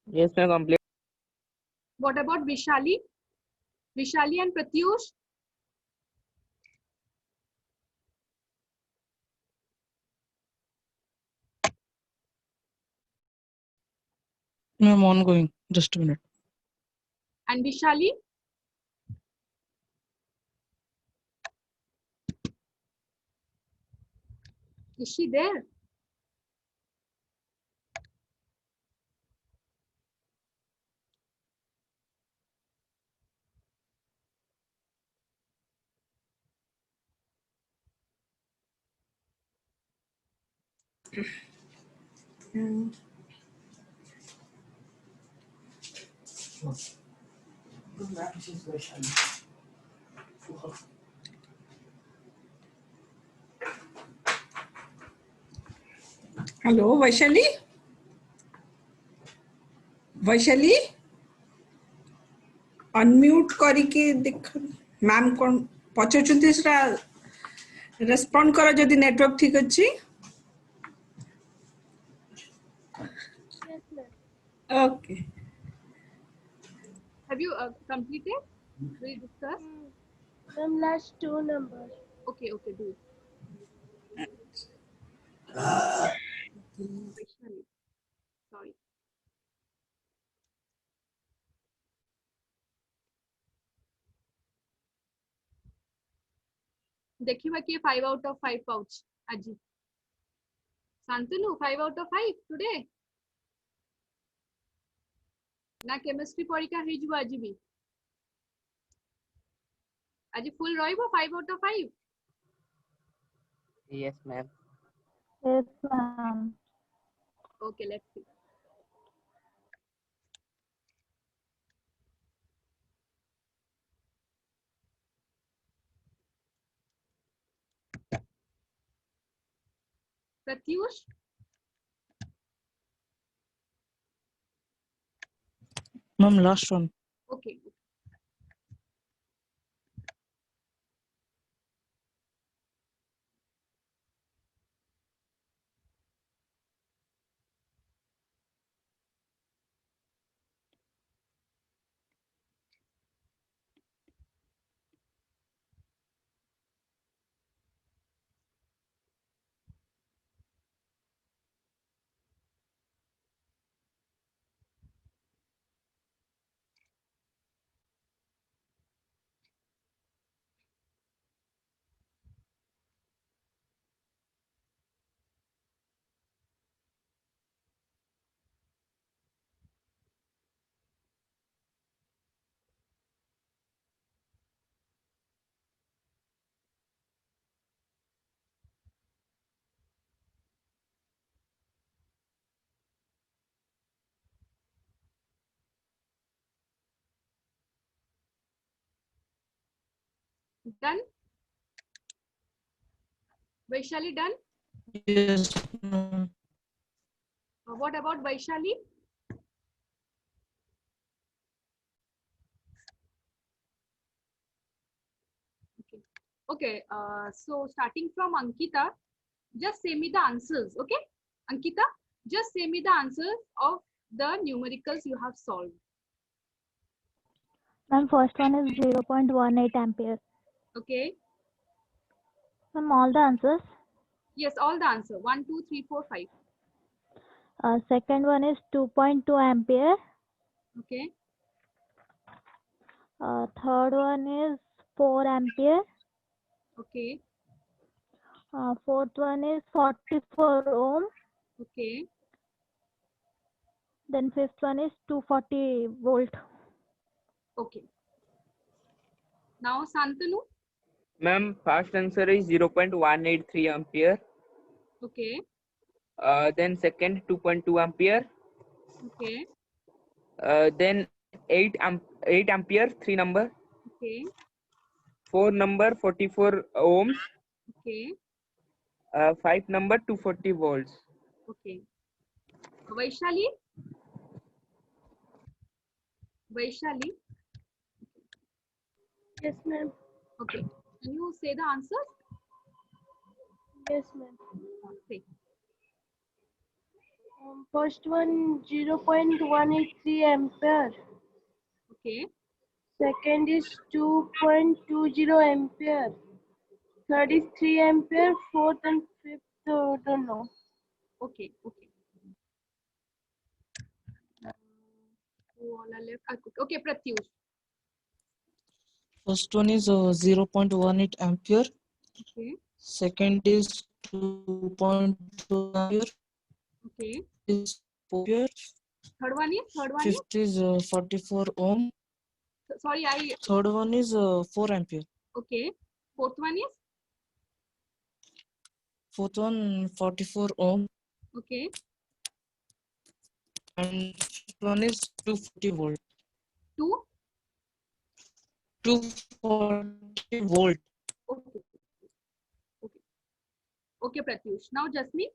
Yes, ma'am, complete. What about Vishali? Vishali and Pratyush? Ma'am, ongoing. Just a minute. And Vishali? Is she there? Hello Vaishali Vaishali unmute करिके देख ma'am कोन पचारुचंती सेटा respond करो जदि network ठीक अछि Yes, ma'am. Okay Have you completed? We discuss? Ma'am, last 2 numbers. Okay, okay, do it. Vishali. Sorry. देखिए कि 5 out of 5 pouch आज शांतनु 5 out of 5 टुडे ना केमिस्ट्री परीक्षा हे जुवा आज भी आज full रहइबो 5 out of 5 Yes, ma'am. Yes, ma'am. okay let's see Pratyush Ma'am, last one. okay done Vaishali done Yes, ma'am. what about Vaishali okay okay so starting from Ankita just say me the answers okay Ankita just say me the answers of the numericals you have solved Ma'am, first one is 0.18 ampere. okay Ma'am, all the answers. yes all the answer 1 2 3 4 5 Second one is 2.2 ampere. okay Third one is 4 ampere. okay Fourth one is 44 ohm. okay Then fifth one is 240 volt. okay now Santanu Ma'am, first answer is 0.183 ampere. okay Then second 2.2 ampere. okay Then 8 ampere, 3 number. okay 4 number 44 ohms. okay 5 number 240 volts. okay Vaishali Vaishali Yes, ma'am. okay can you say the answers Yes, ma'am. say First one 0.183 ampere. Okay. Second is 2.20 ampere. Third is 3 ampere. Fourth and fifth, don't know. Okay. Okay. Who all are left? Okay, Pratyush. First one is 0.18 ampere. Okay. Second is 2.2 ampere. Okay. Is 4 ampere. Third one is. Fifth is 44 ohm. Sorry, I. Third one is 4 ampere. Okay. Fourth one is. Fourth one 44 ohm. Okay. And fifth one is 240 volt. 240 volt. Okay. Okay. Okay, Pratyush. Now, Jasmine.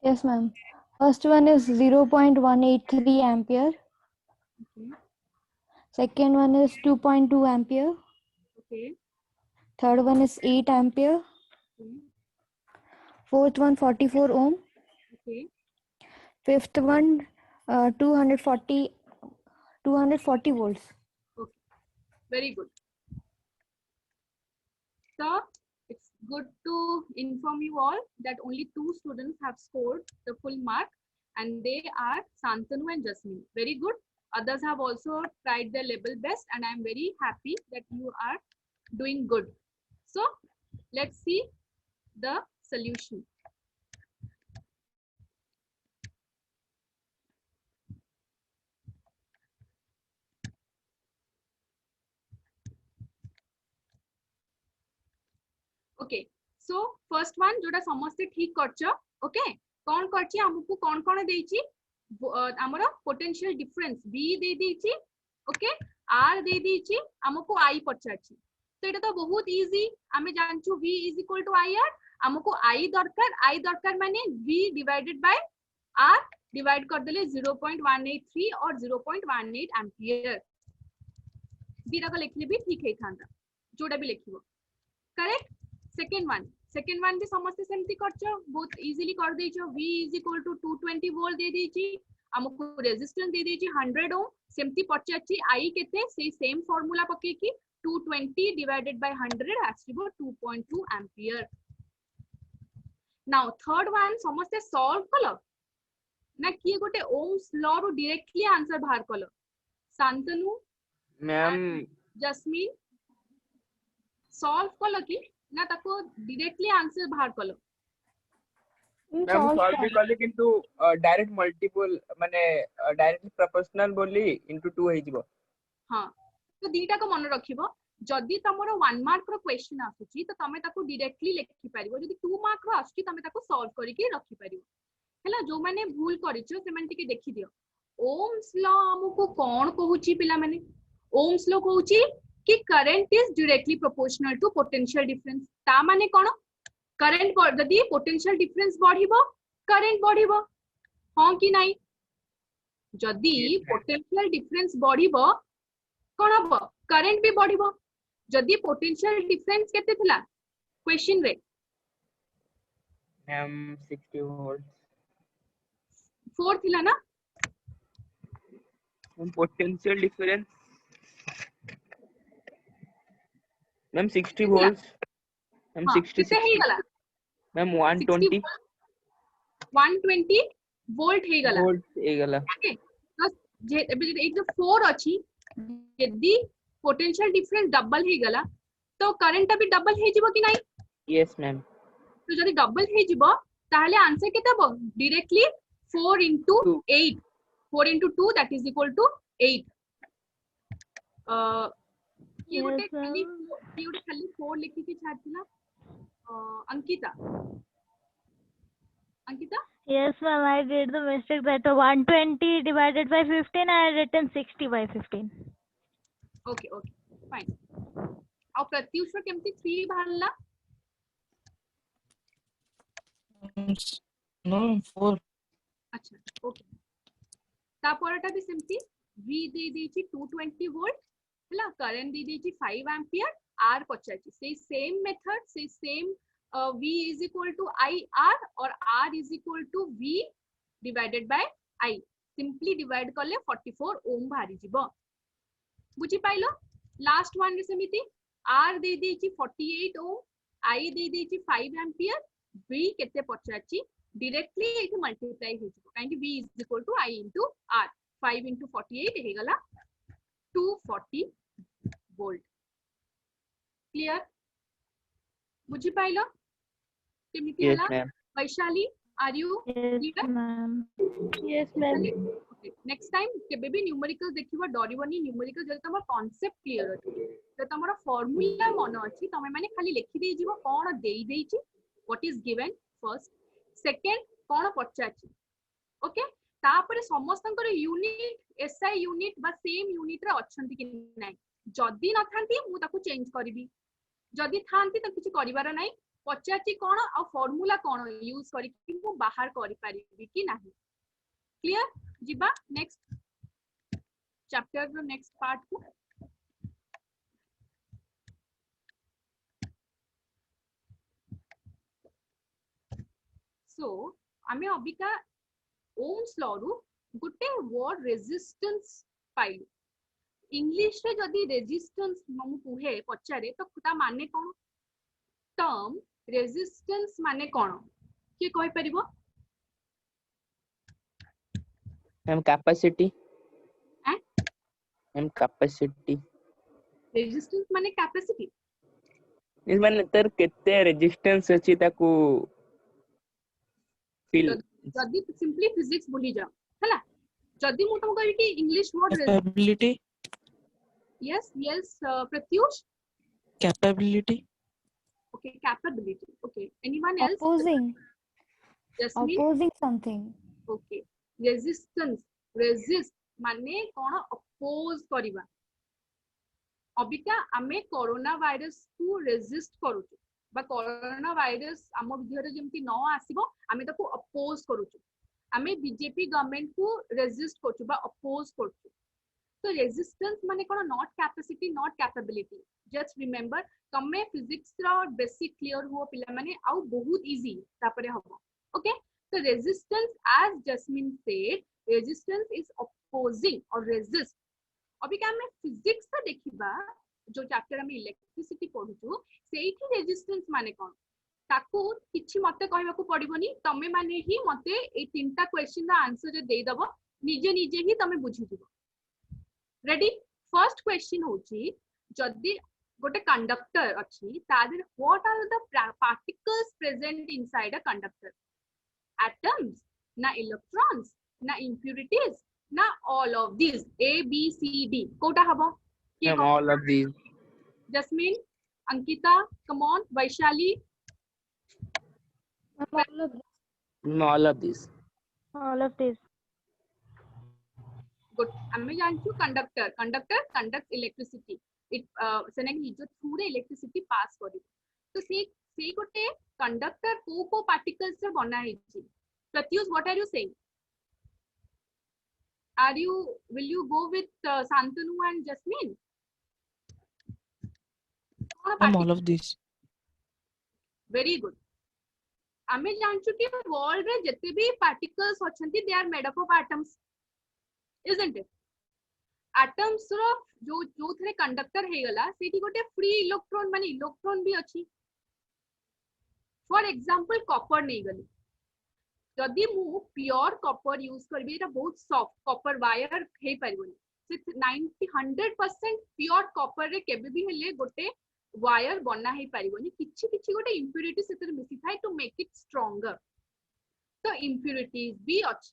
Yes, ma'am. First one is 0.183 ampere. Okay. Second one is 2.2 ampere. Okay. Third one is 8 ampere. Okay. Fourth one 44 ohm. Okay. Fifth one 240 volts. Okay. Very good. So, it's good to inform you all that only 2 students have scored the full mark, and they are Santanu and Jasmine. Very good. Others have also tried their level best, and I'm very happy that you are doing good. So, let's see the solution. Okay, so first one जोटा समस्ते ठीक करछो. Okay, कौन करछि हमकु कौन देछि हमरो potential difference V दे देछि. Okay, R दे देछि हमकु I पचाछि. तो एटा तो बहुत इजी. हमें जानछु V is equal to IR. हमकु I दरकार माने V divided by R divide कर देले 0.183 और 0.18 एम्पियर. दीटा को लिखले भी ठीक है थांदा. जोटा भी लिखिबो. करेक्ट. सेकेंड वन भी समस्ते सेमती करछो. बहुत इजीली कर देछो. V is equal to 220 volt दे देछि. हमकु रेजिस्टेंस दे देछि 100 ओम. सेमती पचाछि I केते से सेम फार्मूला पके की 220 divided by 100 has to be 2.2 ampere. Now third one समस्ते सॉल्व कलो ना किए गोटे ओम्स लॉ रो डायरेक्टली आंसर बाहर कलो. शांतनु मैम जस्मीन सॉल्व कलो की ना ताको डायरेक्टली आंसर बाहर कलो. मैम सॉल्व भी कले किंतु डायरेक्ट मल्टीपल माने डायरेक्टली प्रोपोर्शनल बोली इनटू 2 हे जिवो. हां तो दीटा को मन रखिबो. जदि तमरो 1 मार्क रो क्वेश्चन आसुची तो तमे ताको डायरेक्टली लिखि परिबो. जदि 2 मार्क रो आसुची तमे ताको सॉल्व करि के रखि परिबो. हैला जो माने भूल करिछो से माने टिके देखि दियो. ओम्स लॉ हमकु कोन कहूची पिला माने. ओम्स लॉ कहूची कि current is directly proportional to potential difference. ता माने कोन करंट जदि पोटेंशियल डिफरेंस बढ़िबो करंट बढ़िबो. हां कि नाही. जदि पोटेंशियल डिफरेंस बढ़िबो कोन हबो करंट भी बढ़िबो. जदि पोटेंशियल डिफरेंस केते थिला क्वेश्चन रे मैम 60 वोल्ट 4 थिला ना. Potential difference ma'am 60 volt ma'am 60 केते हे गला मैम 120 वोल्ट हे गला. वोल्ट हे गला. ओके तो जे एबे एक जो 4 अछि यदि पोटेंशियल डिफरेंस डबल हे गला तो करंट भी डबल हे जिवो कि नाही. Yes ma'am. तो जदि डबल हे जिवो ताहले आंसर केते हबो directly 4 into 8. 4 into 2 that is equal to 8. ये गोटे खाली 4 लिखि के छाड़थिला. Ankita Yes, ma'am. I did the mistake that 120 divided by 15. I had written 60 by 15. Okay fine. और प्रत्युष रो केमती 3 बाहरला. No, 4. अच्छा ओके. ता परटा भी सेमती V दे देछि 220 वोल्ट हला. करंट दे देछि 5 एम्पियर. R पचाछि से सेम मेथड से same V is equal to IR और R is equal to V divided by I. Simply divide कले 44 ओम बाहरी जीवो बुझी पाइलो लास्ट वन रे सेमिति R दे देची 48 ओम I दे देची 5 एम्पियर V केते पचाची डायरेक्टली एठी मल्टीप्लाई हो जिवो काहे कि V is equal to I into R 5 into 48 हे गला 240 वोल्ट क्लियर बुझी पाइलो केमिति Yes, हला ma'am. Vaishali are you Yes, Clear? ma'am. Yes, ma'am. Next time केबे भी न्यूमेरिकल देखिबो डरिबोनी न्यूमेरिकल जब तमर कांसेप्ट क्लियर अछि त तमर फार्मूला मन अछि तमे माने खाली लिखि दे जिवो कोन देई देइछि what is given first second कोन पचाछि ओके तापरे समस्तंकर यूनिट एसआई यूनिट बा सेम यूनिट रे अछंती कि नै जदी न थांती मु ताकू चेंज करबी जदी थांती त किछि करिवार नै पचाछि कोन आ फार्मूला कोन यूज करि कि मु बाहर करि परिबी कि नाही क्लियर जिबा नेक्स्ट चैप्टर रो नेक्स्ट पार्ट को सो आमे अबिका ओम्स लॉ रु गुटे वर्ड रेजिस्टेंस पाइलु इंग्लिश रे जदी रेजिस्टेंस मु कुहे पचारे तो ता माने कोन टर्म रेजिस्टेंस माने कोन के कहि परिबो Ma'am, capacity. Eh? Ma'am, capacity. Resistance माने कैपेसिटी इस माने तर केते रेजिस्टेंस अछि ताकू फील जदी सिंपली फिजिक्स भूली जाओ हैला जदी मु तुम कहि कि English word Capability. Yes yes Pratyush Capability. Okay capability okay anyone else Opposing. Jasmine Opposing something. Okay resistance resist माने कोन अपोज करिवा अबिका आमे कोरोना वायरस को रेजिस्ट करूछु बा कोरोना वायरस आम विधर जेमति न आसीबो आमे ताको अपोज करूछु आमे बीजेपी गवर्नमेंट को रेजिस्ट करछु बा अपोज करछु तो रेजिस्टेंस माने कोन not capacity not capability just remember तमे फिजिक्स रा बेसिक क्लियर हो पिला माने आउ बहुत इजी तापरे हबो okay so resistance as Jasmine said resistance is opposing or resist अभी क्या हमें फिजिक्स का देखिबा जो चैप्टर हम इलेक्ट्रिसिटी पढुछु सेठी रेजिस्टेंस माने कोन ताकू किछि मते कहबाकू पडिबोनी तमे माने ही मते ए तीनटा क्वेश्चन रा आंसर जे देई दबो निजे निजे ही तमे बुझि दिबो रेडी फर्स्ट क्वेश्चन होची जदी गोटे कंडक्टर अछि तादर what are the particles present inside a conductor atoms na electrons na impurities na all of these a b c d कोटा हबो के Ma'am, all of these. Jasmine Ankita come on Vaishali All of Ma'am, all of these. this. Good हमें जानछु conductor conductor conduct electricity it सेने कि जो through रे electricity pass करी तो से गोटे कंडक्टर को पार्टिकल्स से बना हिची Pratyush what are you saying are you will you go with Shantanu and Jasmine Ma'am, all of these. Very good आमे जानछु कि वर्ल्ड रे जते भी पार्टिकल्स अछंती they are made up of atoms isn't it atoms रो जो जो थरे कंडक्टर हे गला सेठी गोटे फ्री इलेक्ट्रॉन माने इलेक्ट्रॉन भी अछि फॉर एग्जांपल कॉपर नहीं गली जदी मु प्योर कॉपर यूज करबी एटा बहुत सॉफ्ट कॉपर वायर हे परिबोनी से 90-100% प्योर कॉपर रे केबे भी हेले गोटे वायर बना हे परिबोनी किछि किछि गोटे इंप्योरिटी सेतर मिसी थाय टू मेक इट स्ट्रांगर तो इंप्योरिटीज भी अछि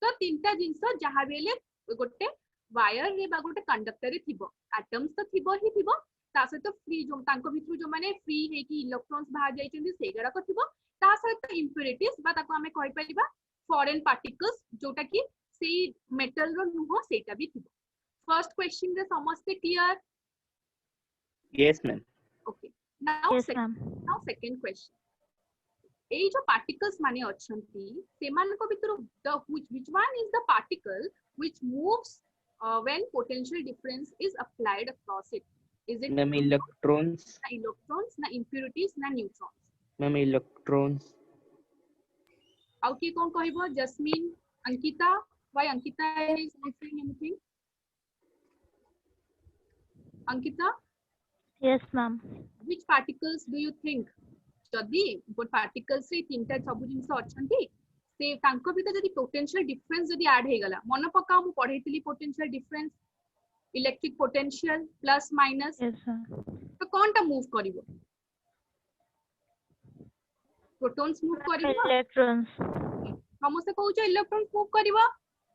तो तीनटा जिंस जहा बेले गोटे वायर रे बा गोटे कंडक्टर रे थिबो एटम्स तो थिबो ही थिबो ता सहित फ्री जो तांको भितरु जो माने फ्री हे कि इलेक्ट्रॉन्स बाहर जाइछन्ती सेगरा को थिबो ता सहित इंप्योरिटीज बा ताको हमें कहि परिबा फॉरेन पार्टिकल्स जोटा कि सेई मेटल रो नुहो सेटा भी थिबो फर्स्ट क्वेश्चन रे समझते clear Yes, ma'am. Okay now Yes, ma'am. Second question ए जो पार्टिकल्स माने अछंती सेमान को भितरु the which one is the particle which moves when potential difference is applied across it is it Ma'am, electrons. na electrons na impurities na neutrons Ma'am, electrons. आउ की कौन कहबो jasmine Ankita why Ankita is not saying anything Ankita Yes, ma'am. which particles do you think जदि गोट particles रे तीनटा सब जिंस अछंती से तांको भीतर जदि potential difference जदि ऐड हे गला मन पका मु पढैतिली potential difference electric potential plus minus Yes, ma'am. तो कोनटा मूव करिवो protons move करिवो Electrons. समस्त कहउछ electrons move करिवो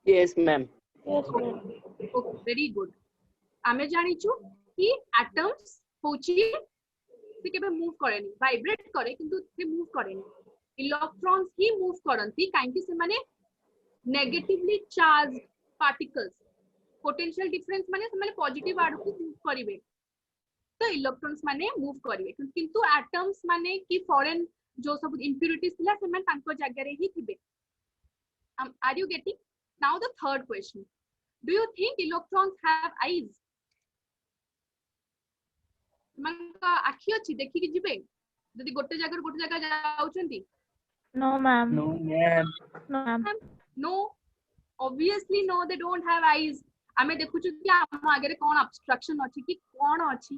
yes ma'am okay very good आमे जानिछु कि atoms होची से केबे मूव करेनी वाइब्रेट करे किंतु से मूव करेनी इलेक्ट्रॉन्स ही मूव करंती काहेकि से माने negatively charge particles potential difference माने से माने पॉजिटिव आड़ को मूव करिवे तो इलेक्ट्रॉन्स माने मूव करिवे किंतु एटम्स माने कि फॉरेन जो सब इंप्यूरिटीज थिला से माने तांको जागा रे ही थिबे are you getting now the third question do you think electrons have eyes मनका आखि अछि देखि कि जिबे जदि गोटे जगह जाउछंती No, ma'am. no ma'am No, ma'am. no obviously no they don't have eyes आमे देखुछु कि हम आगे कोन ऑब्स्ट्रक्शन अछि कि कोन अछि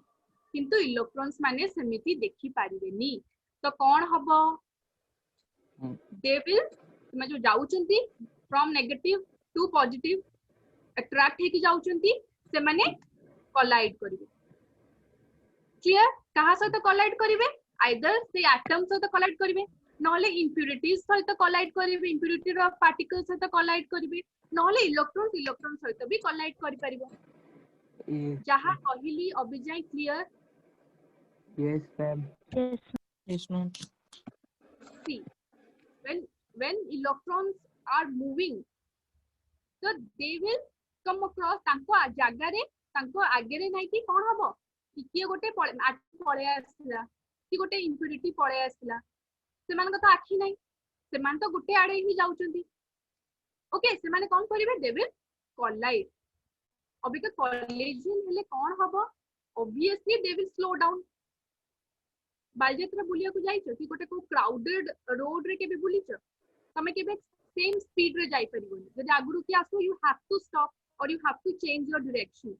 किंतु इलेक्ट्रॉन्स माने समिति देखि पारिबेनी तो कोन हबो दे विल तुमे जो जाउछंती from negative to positive attract हे कि जाउछंती से माने कोलाइड करिवे क्लियर कहा सहित कोलाइड करिवे आइदर से एटम सहित कोलाइड करिवे नहले इंप्यूरिटीज सहित कोलाइड करिवे इंप्यूरिटी रो पार्टिकल्स सहित कोलाइड करिवे नहले इलेक्ट्रॉन सहित भी कोलाइड करि परिबो जहा कहिली Abhijay clear yes ma'am Yes. Yes, ma'am. see when electrons are moving so they will come across तांको जागा रे तांको आगे रे नै कि कोन हबो कि किए गोटे पळे आसला कि गोटे इंप्यूरिटी पळे आसला से मान तो आखि नै से मान तो गोटे आड़े ही जाउचंती ओके से माने कोन करिवे दे विल कोलाइड अबे तो कोलिजन हेले कोन हबो obviously they will slow down बालजत्रा बुलिया को जाइछो कि गोटे को क्राउडेड रोड रे केबे बुलिछो तमे केबे सेम स्पीड रे जाई परिबोनी जदि आगुरु कि आसो you have to stop or you have to change your direction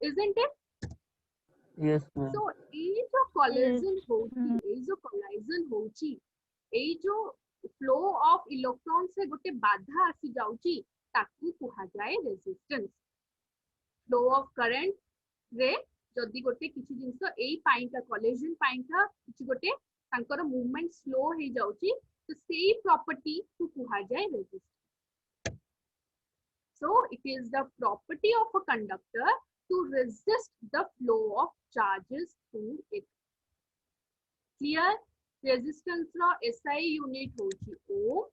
isn't it yes ma'am so ए जो collision होची ए जो collision होची ए जो फ्लो ऑफ इलेक्ट्रॉन से गोटे बाधा आसी जाउची ताकू कुहा जाए रेजिस्टेंस फ्लो ऑफ करंट रे जदि गोटे किछि जिंस एई पाइंटा collision पाइंटा किछि गोटे तांकर मूवमेंट स्लो हे जाउची तो सेई प्रॉपर्टी को कुहा जाए resistance so it is the property of a conductor to resist the flow of charges through it clear resistance ro SI unit hochi ohm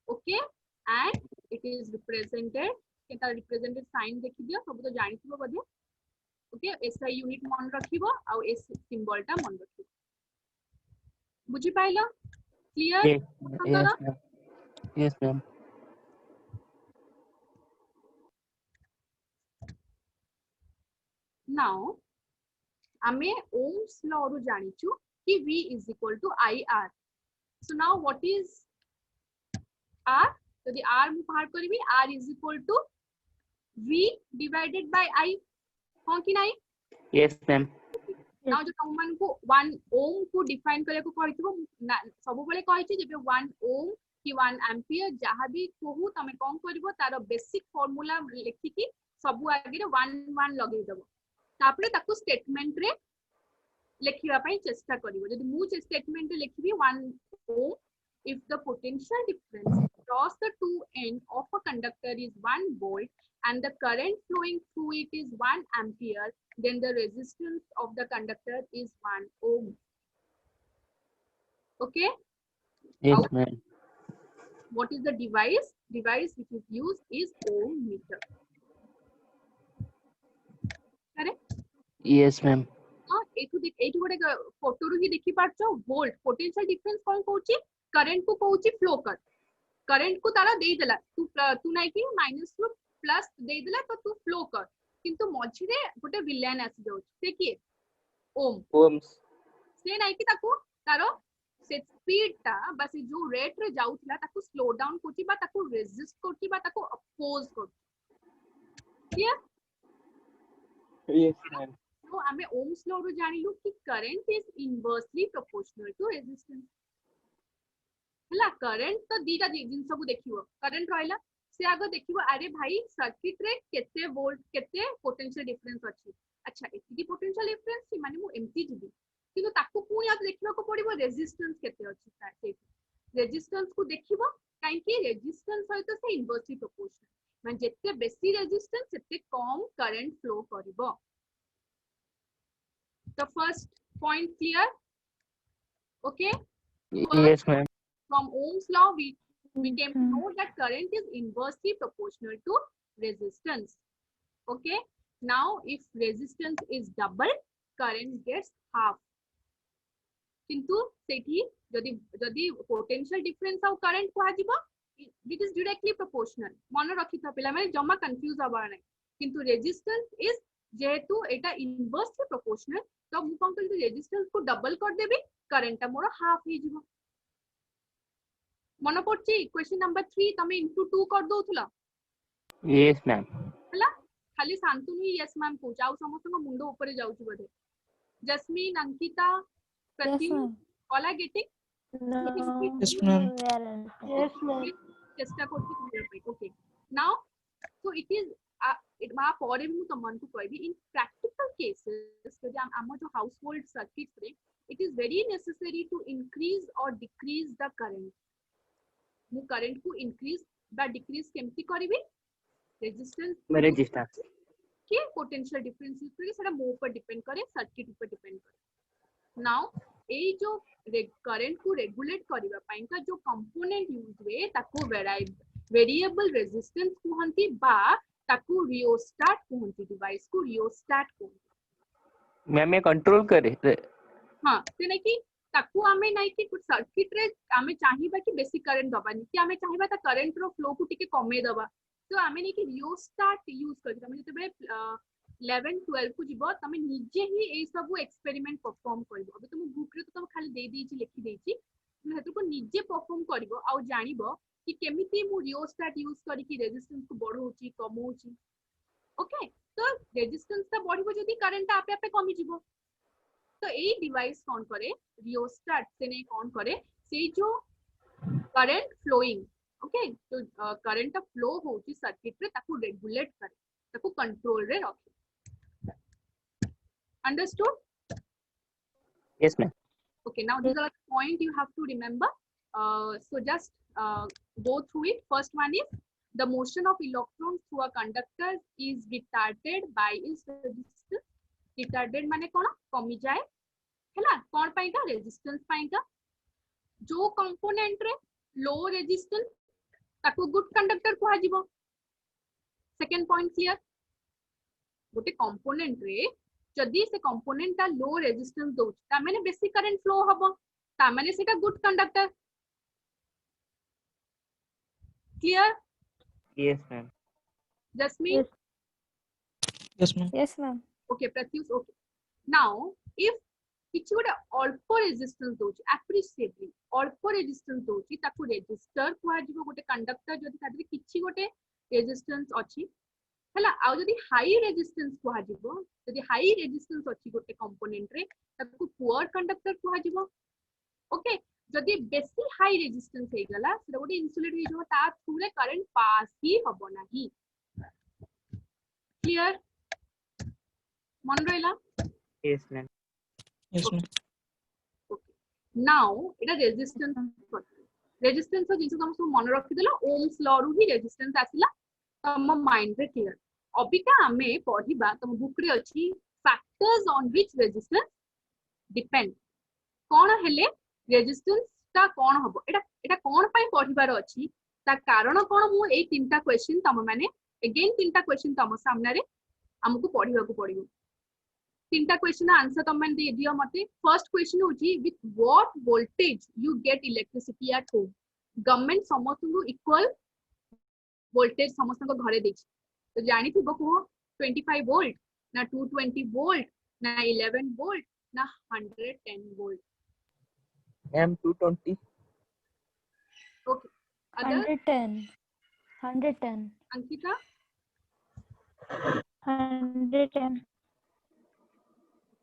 okay and it is represented केता represented sign देखि दियो सब तो जानि थिबो बदे okay SI unit मन रखिबो आ S symbol टा मन रखिबो बुझि pilo clear yes ma'am yes ma'am now ame ohms law ru janichu कि V is equal to IR so now what is R यदि R मु बाहर करबी R is equal to V divided by I हां कि नाही yes ma'am now जो तुमन को 1 ohm को डिफाइन करे को कहितबो सब बेले कहिछि जे 1 ohm कि 1 एम्पियर जहां भी कहू तमे कोन करबो तार बेसिक फार्मूला लिखि कि सब आगे रे 1 1 लगै देबो तापरे ताकू स्टेटमेंट रे लेखिबा पई चेष्टा करिवो जदि मु स्टेटमेंट रे लेखिबी 1 ohm if the potential difference across the two ends of a conductor is 1 volt and the current flowing through it is 1 ampere then the resistance of the conductor is 1 ohm okay yes ma'am what is the device which is used is ohm meter correct yes ma'am एठु गोटे photo रु ही देखि पाछो volt potential difference कोन कहूची current को कहूची flow कर current को तारा देई देला तू नाही कि माइनस टू प्लस देई देला तो तू फ्लो कर किंतु मझी रे गोटे विलेन आसी जाउची से कि ओम ohms से नाही कि ताको तारो से स्पीड टा बा से जो रेट रे जाउथला ताको स्लो डाउन करची बा ताको रेजिस्ट करची बा ताको अपोज करची क्लियर Yes, ma'am. तो हमें ओम्स लॉ रो जानिलु कि current is inversely proportional to resistance हला करंट तो दीटा जिंस को देखिवो करंट रहला से आगो देखिवो अरे भाई सर्किट रे केते वोल्ट केते पोटेंशियल डिफरेंस अछि अच्छा एतिकी पोटेंशियल डिफरेंस छि माने मु एमटी जिबी किंतु ताको पुनी आप देखिबा को पड़िबो रेजिस्टेंस केते अछि से रेजिस्टेंस को देखिबो काहे कि रेजिस्टेंस सहित से इनवर्सली प्रोपोर्शनल माने जेते बेसी रेजिस्टेंस सेते कम करंट फ्लो करिवो the first point clear okay Yes, ma'am. from Ohm's law we came to know that current is inversely proportional to resistance okay now if resistance is double current gets half किंतु सेठी जदी potential difference और current को आजिबो it is directly proportional मन रखि था पिला माने जम्मा कंफ्यूज हबा नै किंतु resistance is जेहेतु एटा इनवर्सली प्रोपोर्शनल तो मु कोन करते रेजिस्टेंस को डबल कर देबी करंट ता मोर हाफ ही जिवो मन पड़ची क्वेश्चन नंबर 3 तमे इनटू 2 कर दोथला Yes, ma'am. हला खाली शांतनु यस मैम को जाऊ समस्त को मुंडो ऊपर जाउची बदे Jasmine Ankita Pratim ma'am. All are getting No. Yes, ma'am. Yes, ma'am. चेष्टा करती क्लियर पे okay now so it is मा परे मु तमन को कहबी इन प्रैक्टिकल केसेस जदि हम जो हाउसहोल्ड सर्किट्स रे it is very necessary to increase or decrease the current मु करंट को इंक्रीज बा डिक्रीज केमती करबी रेजिस्टेंस Resistance. के पोटेंशियल डिफरेंस यूज करके सेटा मो पर डिपेंड करे सर्किट ऊपर डिपेंड करे नाउ ए जो करंट को रेगुलेट करबा पई का जो कंपोनेंट यूज हुए ताको वेरिएबल रेजिस्टेंस कहंती बा ताको रियोस्टेट कहंती डिवाइस को रियोस्टेट कहंती मैम ये कंट्रोल करे हां तेने कि ताको हमें नै कि कुछ सर्किट रे हमें चाहिबा कि बेसी करंट दबानी कि हमें चाहिबा ता करंट रो फ्लो को टिके कमे दबा तो हमें नै कि रियोस्टेट यूज कर हमें जते बे 11 12 को जीवो तमे निजे ही ए सब एक्सपेरिमेंट परफॉर्म करबो अबे तुम बुक रे तो तुम खाली दे देछि लिखि देछि तुम हेतु को निजे परफॉर्म करबो आ जानिबो कि केमिति मु रियोस्टेट यूज करी कि रेजिस्टेंस को बढ़ौछि कमौछि ओके तो रेजिस्टेंस ता बढ़िबो जदी करंट आपे आपे कमी जीवो तो ए डिवाइस कोन करे रियोस्टेट से ने कोन करे से जो करंट फ्लोइंग ओके तो करंट फ्लो होछि सर्किट रे ताको रेगुलेट करे ताको कंट्रोल रे रखे understood Yes, ma'am. okay now these are the point you have to remember so just go through it first one is the motion of electrons through a conductor is retarded by its resistance retarded माने कोन कमी जाए हैला कोन पाई का resistance पाई का जो component रे low resistance ताको good conductor को आजिबो सेकंड पॉइंट क्लियर गोटे कंपोनेंट रे जदि से कंपोनेंट ता लो रेजिस्टेंस दोछ ता माने बेसी करंट फ्लो हबो ता माने सेटा good conductor clear Yes, ma'am. Jasmine Yes, ma'am. Yes, ma'am. okay pratyush okay now if किछि गोटे अल्प रेजिस्टेंस दोछ एप्रिशिएबली अल्प रेजिस्टेंस दोछि ताको रेजिस्टर को आजिबो गोटे कंडक्टर जदि तादि किछि गोटे रेजिस्टेंस अछि हला आ जदि हाई रेजिस्टेंस को आजिबो जदि हाई रेजिस्टेंस अछि गोटे कंपोनेंट रे ताको पुअर कंडक्टर को आजिबो ओके जदि बेसी हाई रेजिस्टेंस हे गला सेटा गोटे इन्सुलेट हे जो ता थ्रू रे करंट पास ही हबो नाही क्लियर मन रहला Yes, ma'am. Yes, ma'am. okay now এটা रेजिस्टेंस रेजिस्टेंस जिंस तुम सब मन रखि देलो ओम्स लॉ रु ही रेजिस्टेंस आसिला तम माइंड रे क्लियर अबिका हमें पढिबा तम बुक रे अछि factors on which resistance depend कोन हेले रेजिस्टेंस ता कोन हबो एटा कोन पई पढिबार अछि ता कारण कोन मु ए तीनटा क्वेश्चन तम माने अगेन तीनटा क्वेश्चन तम सामने रे हमकु पढिबा को पडिबो तीनटा क्वेश्चन आंसर तम माने दे दियो मते फर्स्ट क्वेश्चन होची with what voltage you get electricity at home government समस्त को इक्वल वोल्टेज समस्त को घरे देछि तो जानि थिबो को 25 वोल्ट ना 220 वोल्ट ना 11 वोल्ट ना 110 volt ma'am 220 Okay. Other 110. 110. Ankita, 110.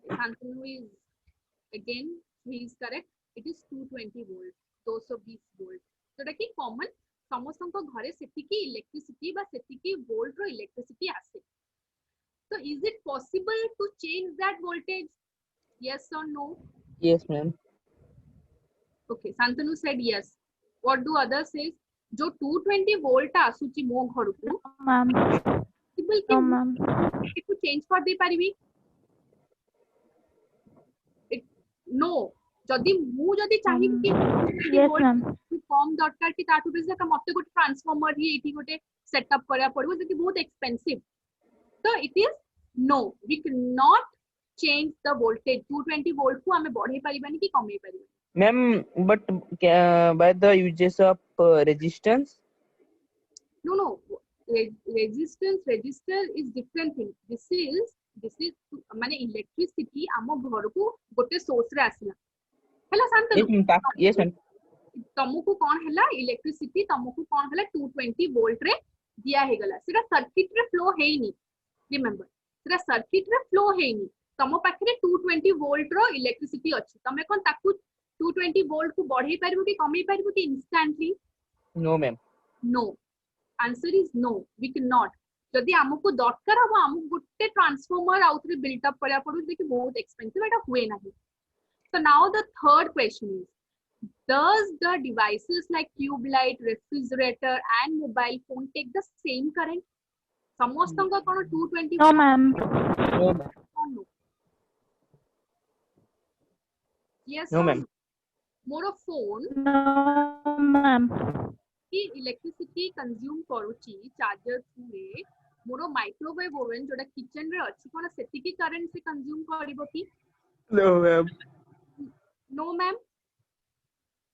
Shantanu is again he is correct. It is 220 volt. 220 volt. जोटा कि कॉमन समस्त घरे सेतिकी इलेक्ट्रिसिटी बा सेतिकी वोल्ट रो इलेक्ट्रिसिटी आसे. So is it possible to change that voltage? Yes or no? yes ma'am Okay, Shantanu said yes. What do others say? जो 220 volt आसुची मो घर को Ma'am. possible कि No, ma'am. को चेंज कर दे पारिबी. नो जदि मु जदि चाहि कि Yes, ma'am. कम दरकार कि ताठु बेसी का मते गोटे ट्रांसफॉर्मर ही एठी गोटे सेटअप करा पड़बो जे कि बहुत एक्सपेंसिव. तो it is no we can not change the voltage 220 volt को हमें बढ़ाई परिबानी कि कमाई परिबानी. ma'am but by the uses of resistance No resistance register is different thing. This is माने इलेक्ट्रिसिटी आम घर को गोटे सोर्स रे आसिला हैला शांतनु. yes ma'am तमको कौन हैला इलेक्ट्रिसिटी तमको कौन हैला 220 वोल्ट रे दिया हे गला सेटा सर्किट रे फ्लो हेइनी. रिमेंबर सेटा सर्किट रे फ्लो हेइनी. तम पाखरे 220 वोल्ट रो इलेक्ट्रिसिटी अछि. तमे कोन ताकू 220 वोल्ट को बढ़ाई पारिबो कि कमाई पारिबो कि instantly? no ma'am no. Answer is no we can not. जदि हमको दरकार हो हम गोटे ट्रांसफॉर्मर आउथरे बिल्ट अप करिया पड़ो जे कि बहुत एक्सपेंसिव एटा हुए नाही. So now the third question is, does the devices like tube light, refrigerator and mobile phone take the same current? समस्तंग कोन 220 No, ma'am. no ma'am no. Yes no or ma'am no? More phone No, ma'am. की electricity consume करूची charger through मोर microwave oven जोटा kitchen रे अछि कोन सेति की current से कंज्यूम करिवो की? no ma'am No ma'am.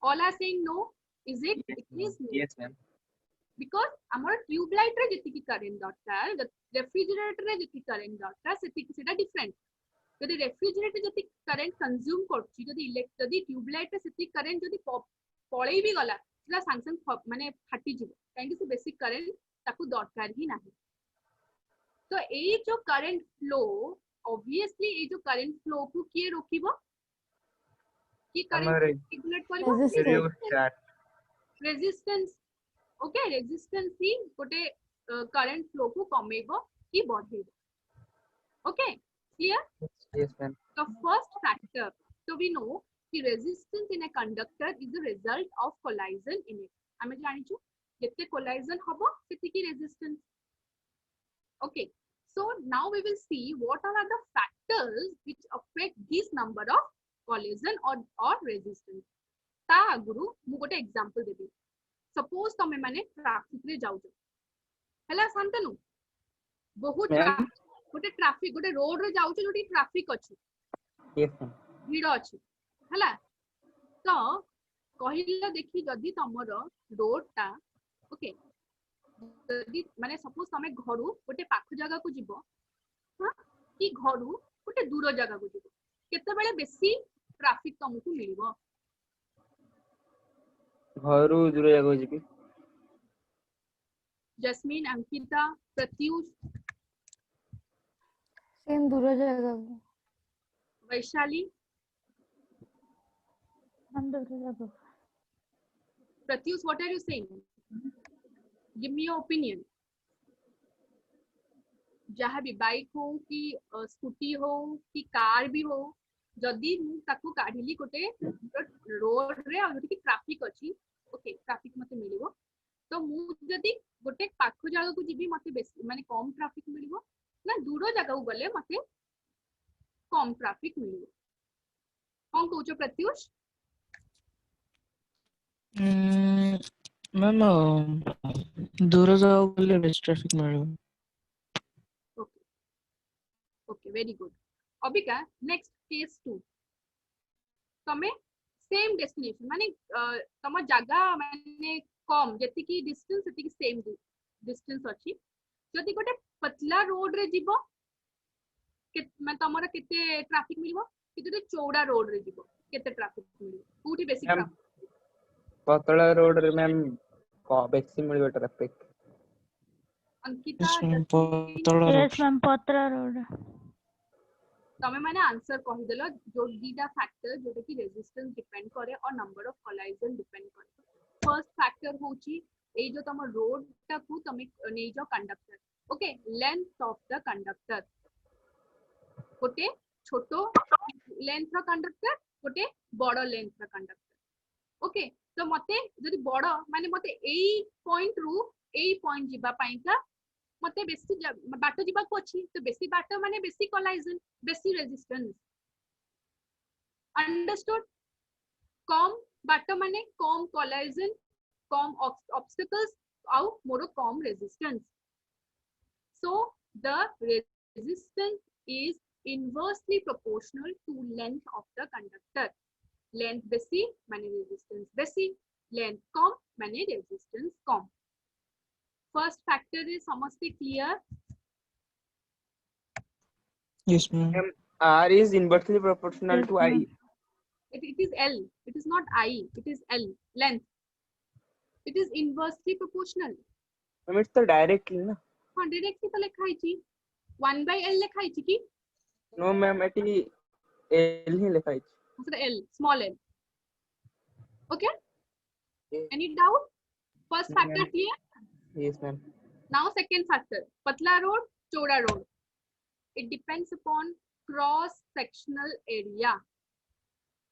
All are saying no. Is it? It is no. yes ma'am Because ଆମର ट्यूब लाइट रे जति करंट दरकार रेफ्रिजरेटर रे जति करंट दरकार सेति सेटा डिफरेंट. जदि रेफ्रिजरेटर जति करंट कंज्यूम करछि जदि ट्यूब लाइट रे सेति करंट जदि पळै भी गला सेटा सांगसंग माने फाटी जिवो काहे कि से बेसिक करंट ताकू दरकार ही नाही. तो ए जो करंट फ्लो ऑब्वियसली ए जो करंट फ्लो को किए रोकिबो कि करंट रेगुलेट करबो Resistor. रेजिस्टेंस. ओके रेजिस्टेंस ही गोटे करंट फ्लो को कमेबो कि बढ़ेबो. Okay clear? yes ma'am The first factor, so we know कि resistance in a conductor is the result of collision in it. हमें जानिछु जते collision हबो सेति की resistance. Okay, so now we will see what are the factors which affect this number of collision or resistance. ता आगुरु मु गोटे example देबी. Suppose तमे माने ट्रैफिक रे जाउ हैला शांतनु बहुत Ma'am? गोटे ट्रैफिक गोटे रोड रे जाउ जोटी ट्रैफिक अछि yes ma'am भीड़ अछि हैला. तो कहिला देखि जदी तमर रोड ता ओके जदी माने सपोज तमे घरु गोटे पाख जगह को जिवो हां कि घरु गोटे दूर जगह को जिवो केते बेले बेसी ट्रैफिक तमको मिलिबो? घरु दूर जागो जिबी जस्मीन, अंकिता, प्रत्युष, Same दूर जाएगा. Vaishali. I'm the other. Pratyush, what are you saying? Give me your opinion. जहाँ भी बाइक हो कि स्कूटी हो कि कार भी हो जदि मु ताकू काढिली गोटे रोड रे आ जोटी ट्रैफिक अछि ओके ट्रैफिक मते मिलिबो तो मु जदि गोटे पाखो जगह को जिबी मते बेसी माने कम ट्रैफिक मिलिबो ना दूर जगह को गले मते कम ट्रैफिक मिलिबो? कोन कहउछो प्रत्युष? मैम दूर जाओ बोले बेस्ट ट्रैफिक मिलेगा. Okay okay very good. Abika next case 2 तमे सेम डेस्टिनेशन माने तम जगह माने कम जति की डिस्टेंस जति की सेम डिस्टेंस अछि जति गोटे पतला रोड रे जिवो के मैं तमरा केते ट्रैफिक मिलबो कि जति चौड़ा रोड रे जिवो केते ट्रैफिक मिले कोठी बेसी मैम ट्रैफिक पतला रोड रे मैम बेसी मिलबो traffic Ankita Yes, ma'am. Jasmine Patala road. Yes, ma'am. Patra road. तमे माने आंसर कहि देलो जो दीटा फैक्टर जोटा कि रेजिस्टेंस डिपेंड करे और नंबर ऑफ कोलाइजन डिपेंड करे फर्स्ट फैक्टर होची ए जो तम रोड टाकू तमे नै जो conductor okay length of the conductor गोटे छोटो लेंथ रो कंडक्टर गोटे बड़ लेंथ रो कंडक्टर ओके तो मते जदि बड़ माने मते एई पॉइंट रु एई पॉइंट जिबा पाइका मते बेसी बाट जिबा को अछि तो बेसी बाट माने बेसी कोलाइजन बेसी रेजिस्टेंस अंडरस्टूड कम बाट माने कम कोलाइजन कम ऑब्स्टेकल्स आउ मोर कम resistance so the resistance is inversely proportional to length of the conductor length बेसी माने resistance बेसी length कम माने resistance come first factor is समस्ते clear Yes, ma'am. Ma'am R is inversely proportional Yes, to I ma'am. it is L it is not I it is L length it is inversely proportional ma'am it's the directly ना हाँ directly तो लिखा है 1 by L लिखा है कि no ma'am eighty L ही लिखा है मतलब L small l okay any doubt first No, factor ma'am. clear yes ma'am now second factor patla road chauda road it depends upon cross sectional area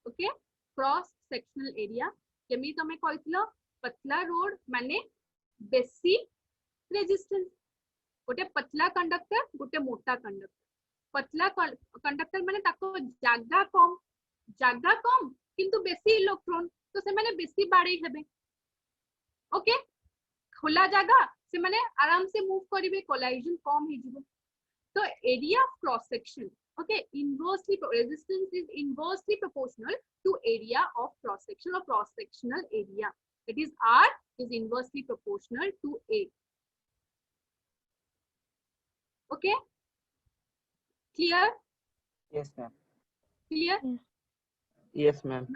okay cross sectional area केमी तमे कहथिलो पतला road माने बेसी resistance गोटे पतला conductor गोटे मोटा conductor पतला कंडक्टर माने ताको जागा कम किंतु बेसी इलेक्ट्रॉन तो से माने बेसी बाड़े हेबे ओके खुला जागा से माने आराम से मूव करिवे कोलाइजन कम ही जिवो तो area of cross section okay inversely resistance is inversely proportional to area of cross section or cross sectional area that is R is inversely proportional to A okay clear yes ma'am clear yes ma'am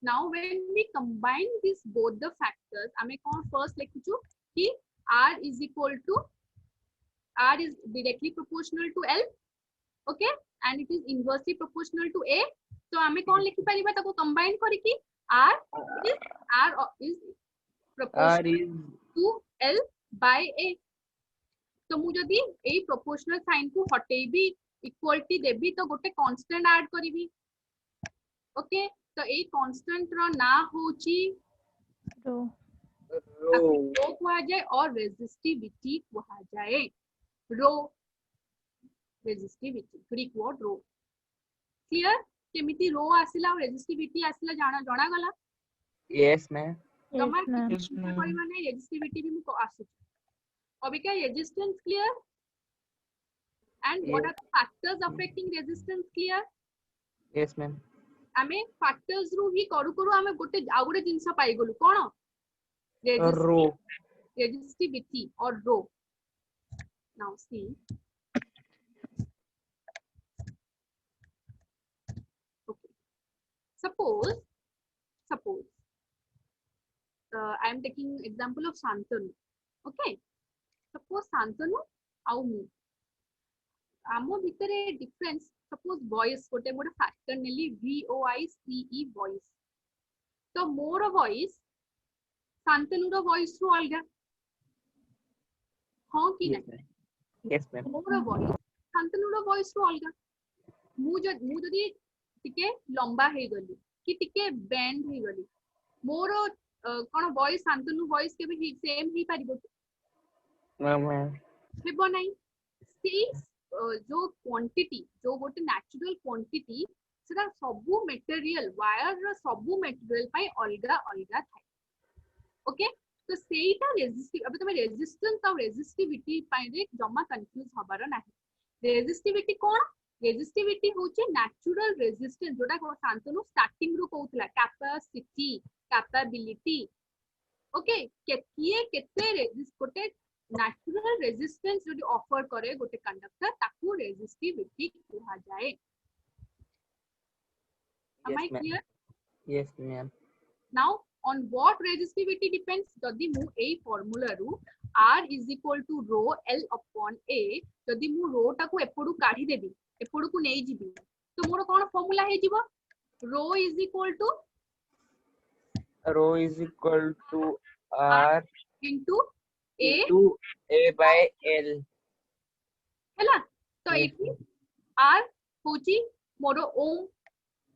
now when we combine this both the factors ame kon first lekhichu ki R is equal to R is directly proportional to L okay and it is inversely proportional to A so ame kon likhi pariba taku combine kari ki R is proportional R is to L by A तो मु जदी एई proportional sign को हटेबी equality देबी तो गोटे constant add करिवि okay तो एई constant रो ना होची Rho. रो कुआ जाए और रेजिस्टिविटी कुआ जाए रो रेजिस्टिविटी ग्रीक वर्ड रो क्लियर केमिति रो आसिला रेजिस्टिविटी आसिला जाना गला yes ma'am Yes, ma'am. Yes, ma'am. परिमाणे रेजिस्टिविटी भी मु आसु अभी क्या resistance clear and what are the factors affecting resistance clear yes ma'am आमे factors रू ही करू करू आमे गोटे आ गोटे जिंस पाई गलु कोन रो resistivity or rho now see okay suppose I am taking example of Santanu okay suppose Santanu au mu आमो भितरे difference suppose voice गोटे मोटे फैक्टर नेली VOICE वॉइस तो मोर वॉइस शांतनु रो वॉइस रु अलगा हां कि नै yes मैम मोर वॉइस शांतनु रो वॉइस रु अलगा मु जदी टिके लंबा हे गली कि टिके बेंड हे गली मोर कोन वॉइस शांतनु वॉइस के भी सेम ही पारिबो मैम हेबो नै सी जो क्वांटिटी जो गोटे नेचुरल क्वांटिटी सेटा सबु मटेरियल वायर रो सबु मटेरियल पाई अलगा अलगा थाए ओके तो सेटा रेजिस्टिव अब तमे रेजिस्टेंस और रेजिस्टिविटी पाई रे जमा कंफ्यूज हबार नाही रेजिस्टिविटी कोन रेजिस्टिविटी होचे नेचुरल रेजिस्टेंस जोटा को शांतनु स्टार्टिंग रो कहउतला कैपेसिटी कैपेबिलिटी ओके केतिए केते रेजिस्ट गोटे नेचुरल रेजिस्टेंस जो ऑफर करे गोटे कंडक्टर ताकू रेजिस्टिविटी कहा जाए Am Yes, I ma'am. clear? Yes, ma'am. Now, on what resistivity depends? Jodi mu ei formula ru R is equal to rho L upon A. Jodi mu rho ta ku epodu kaढ़ी Devi, epodu ku nei jibi. तो मोर कोन formula हे जिवो? Rho is equal to Rho is equal to R into A into A by L. हैला. तो Yes. एठी R होची मोर ओम,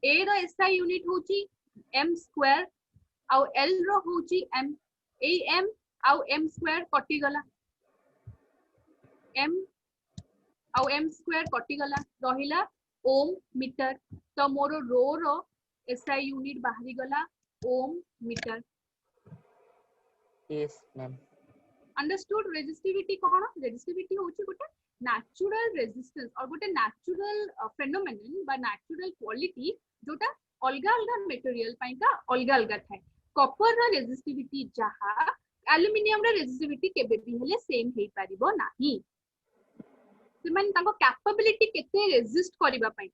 A row SI unit होची m square आउ L रो होची m. ए m आउ m स्क्वायर कटि गला, m आउ m स्क्वायर कटि गला, रहिला ओम मीटर. तो मोर रो रो SI यूनिट बाहरी गला ohm meter. Yes, ma'am. Understood. Resistivity कोन? रेजिस्टिविटी होची गोटे नेचुरल रेजिस्टेंस और गोटे नेचुरल फेनोमेनन बा नेचुरल क्वालिटी जोटा अलगा अलगा मटेरियल पाई का अलगा अलगा थाए. कॉपर रा रेजिस्टिविटी जहा एल्युमिनियम रा रेजिस्टिविटी केबे भी हेले सेम हेई परिबो नाही. सेमान ताको कैपेबिलिटी केते रेजिस्ट करिबा पाई,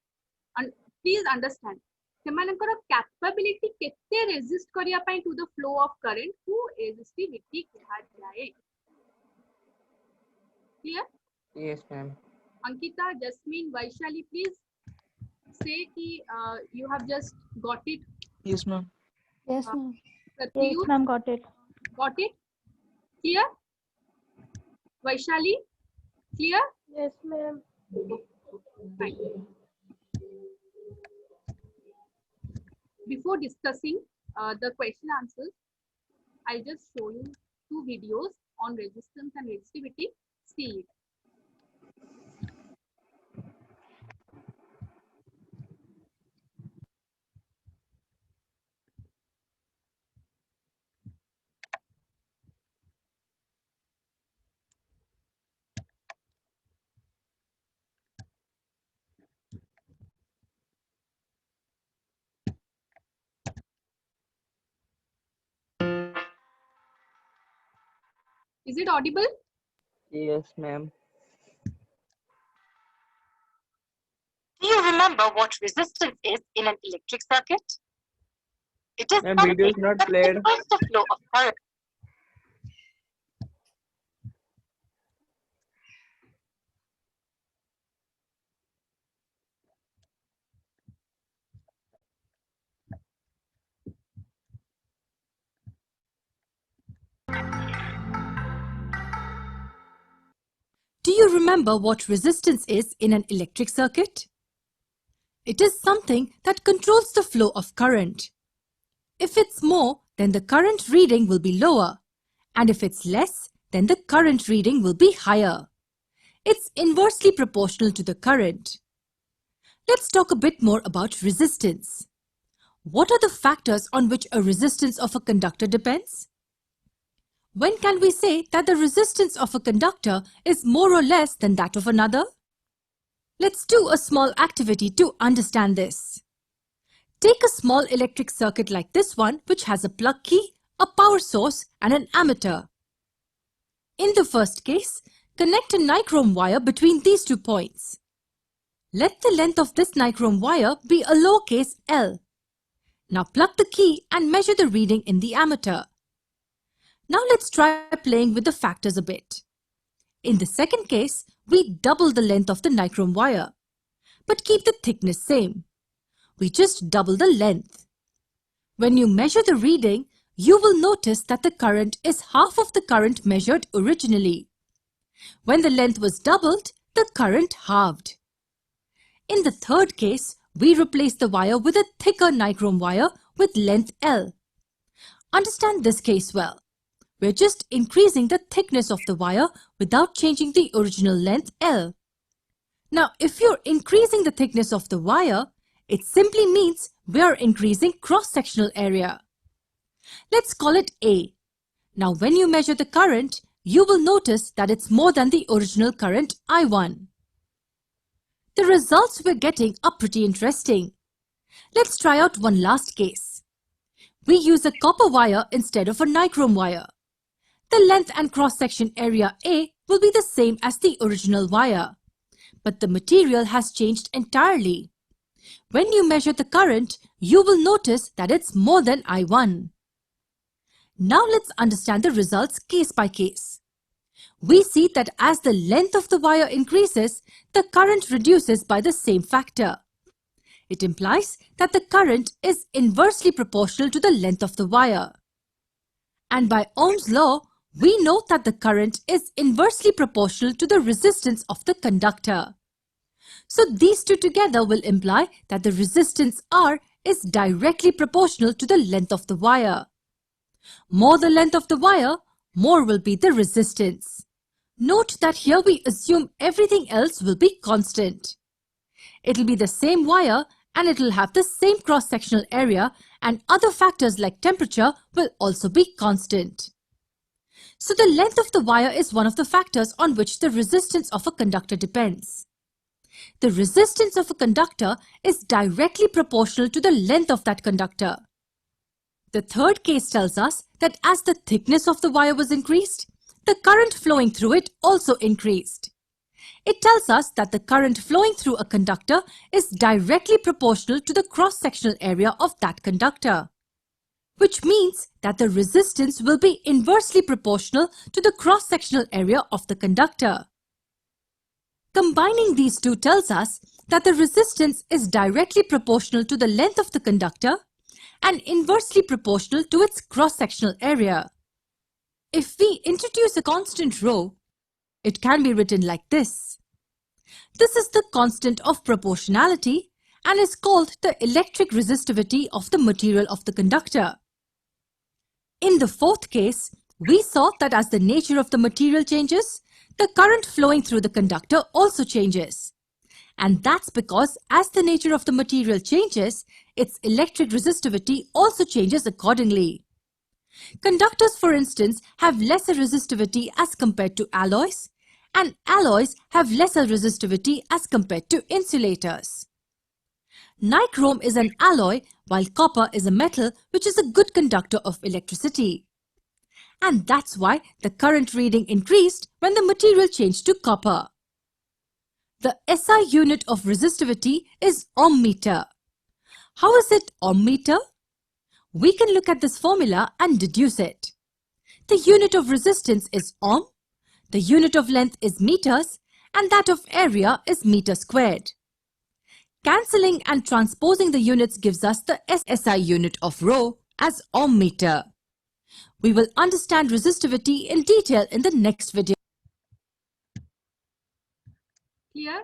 प्लीज अंडरस्टैंड, सेमानकर कैपेबिलिटी केते रेजिस्ट करिया पाई to the flow of current हु रेजिस्टिविटी कहा जाए. क्लियर? Yes, ma'am. Ankita, Jasmine, Vaishali, please say ki you have just got it. Yes, ma'am. Yes, ma'am. Yes, Pratyush, ma'am, got it. got it? Clear? Vaishali, clear? Yes, ma'am. Fine. Before discussing the question answers, I'll just show you 2 videos on resistance and resistivity. See it. Is it audible? Yes, ma'am. Do you remember what resistance is in an electric circuit? It is Ma'am, video is something not that played. controls the flow of current. Do you remember what resistance is in an electric circuit? It is something that controls the flow of current. If it's more, then the current reading will be lower, and if it's less, then the current reading will be higher. It's inversely proportional to the current. Let's talk a bit more about resistance. What are the factors on which a resistance of a conductor depends? When can we say that the resistance of a conductor is more or less than that of another? Let's do a small activity to understand this. Take a small electric circuit like this one, which has a plug key, a power source, and an ammeter. In the first case, connect a nichrome wire between these 2 points. Let the length of this nichrome wire be a lowercase l. Now plug the key and measure the reading in the ammeter. Now let's try playing with the factors a bit. In the second case, we double the length of the nichrome wire, but keep the thickness same. We just double the length. When you measure the reading, you will notice that the current is half of the current measured originally. When the length was doubled, the current halved. In the third case, we replace the wire with a thicker nichrome wire with length L. Understand this case well. We're just increasing the thickness of the wire without changing the original length L. Now, if you're increasing the thickness of the wire, it simply means we're increasing cross-sectional area. Let's call it A. Now, when you measure the current, you will notice that it's more than the original current I1. The results we're getting are pretty interesting. Let's try out one last case. We use a copper wire instead of a nichrome wire. The length and cross-section area A will be the same as the original wire, but the material has changed entirely. When you measure the current, you will notice that it's more than I1. Now let's understand the results case by case. We see that as the length of the wire increases, the current reduces by the same factor. It implies that the current is inversely proportional to the length of the wire. And by Ohm's law, we know that the current is inversely proportional to the resistance of the conductor. So these two together will imply that the resistance R is directly proportional to the length of the wire. More the length of the wire, more will be the resistance. Note that here we assume everything else will be constant. It'll be the same wire and it'll have the same cross-sectional area, and other factors like temperature will also be constant. So the length of the wire is one of the factors on which the resistance of a conductor depends. The resistance of a conductor is directly proportional to the length of that conductor. The third case tells us that as the thickness of the wire was increased, the current flowing through it also increased. It tells us that the current flowing through a conductor is directly proportional to the cross-sectional area of that conductor, which means that the resistance will be inversely proportional to the cross-sectional area of the conductor. Combining these two tells us that the resistance is directly proportional to the length of the conductor and inversely proportional to its cross-sectional area. If we introduce a constant rho, it can be written like this. This is the constant of proportionality and is called the electric resistivity of the material of the conductor. In the fourth case, we saw that as the nature of the material changes, the current flowing through the conductor also changes. And that's because as the nature of the material changes, its electric resistivity also changes accordingly. Conductors, for instance, have lesser resistivity as compared to alloys, and alloys have lesser resistivity as compared to insulators. Nichrome is an alloy, while copper is a metal which is a good conductor of electricity. And that's why the current reading increased when the material changed to copper. The SI unit of resistivity is ohm meter. How is it ohm meter? We can look at this formula and deduce it. The unit of resistance is ohm, the unit of length is meters, and that of area is meter squared. Cancelling and transposing the units gives us the SI unit of rho as ohm meter. We will understand resistivity in detail in the next video. Clear?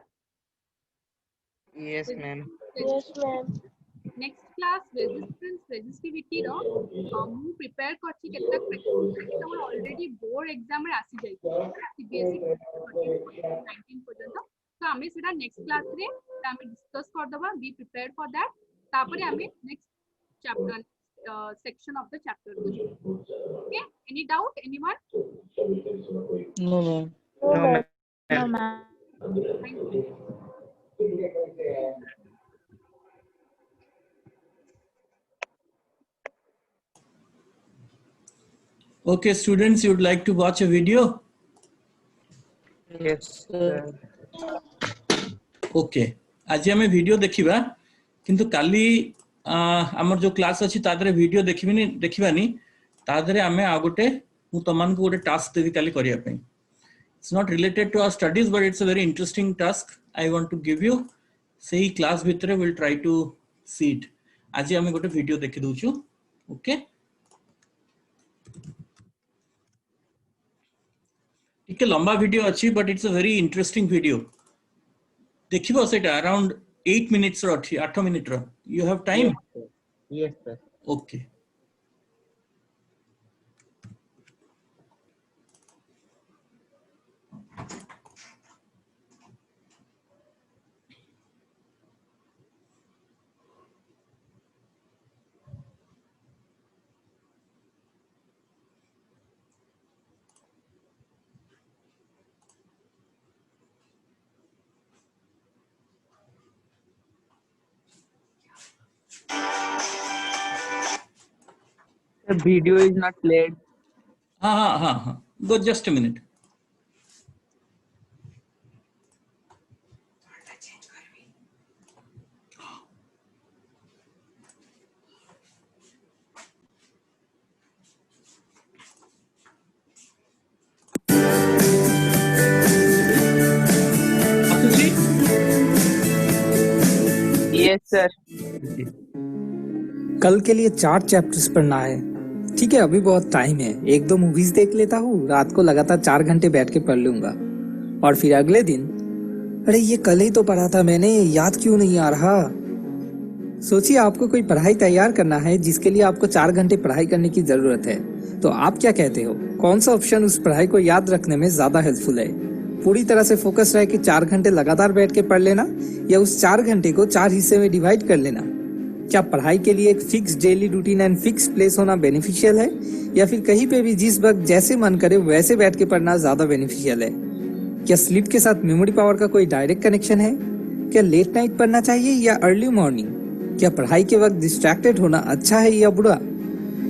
Yes, ma'am. Yes, ma'am. Next class resistance resistivity ro mu prepare करछि केतक question तमर already board exam रे आसी जाई CBSE 19 पर्यंत तो आमे सेटा next class रे आमे discuss कर दबा be prepared for that तापरे आमे next chapter section of the chapter okay any doubt anyone No, ma'am. No, ma'am. No, ma'am. thank you Okay, students, you would like to watch a video? Yes, sir. Okay. आज हमें video देखिबा किंतु काली हमर जो class अछि तादरे video देखिबिनी देखिबानी तादरे हमें आ गोटे मु तमान को गोटे टास्क देबी काली करिया पई. It's not related to our studies, but it's a very interesting task I want to give you. सेही क्लास भितरे we'll try to see it. आज हमें गोटे वीडियो देखि दोछु. Okay. एक लंबा वीडियो अच्छी but it's a very interesting video. देखिबो सेटा around 8 minutes row 8 minute row. You have time? Yes, sir. Okay. The video is not played. हाँ. Go just a minute. कल के लिए 4 चैप्टर्स पढ़ना है। ठीक है, अभी बहुत टाइम है, 1-2 मूवीज देख लेता हूँ, रात को लगातार 4 घंटे बैठ के पढ़ लूंगा। और फिर अगले दिन, अरे ये कल ही तो पढ़ा था मैंने, याद क्यों नहीं आ रहा। सोचिए आपको कोई पढ़ाई तैयार करना है जिसके लिए आपको 4 घंटे पढ़ाई करने की जरूरत है, तो आप क्या कहते हो, कौन सा ऑप्शन उस पढ़ाई को याद रखने में ज्यादा हेल्पफुल है? पूरी तरह से फोकस रह के 4 घंटे लगातार बैठ के पढ़ लेना, या उस 4 घंटे को 4 हिस्से में डिवाइड कर लेना? क्या पढ़ाई के लिए एक fix daily routine and fix place होना बेनिफिशियल है, या फिर कहीं पे भी जिस वक्त जैसे मन करे वैसे बैठ के पढ़ना ज्यादा बेनिफिशियल है? क्या स्लीप के साथ मेमोरी पावर का कोई डायरेक्ट कनेक्शन है? क्या लेट नाइट पढ़ना चाहिए या अर्ली मॉर्निंग? क्या पढ़ाई के वक्त डिस्ट्रैक्टेड होना अच्छा है या बुरा?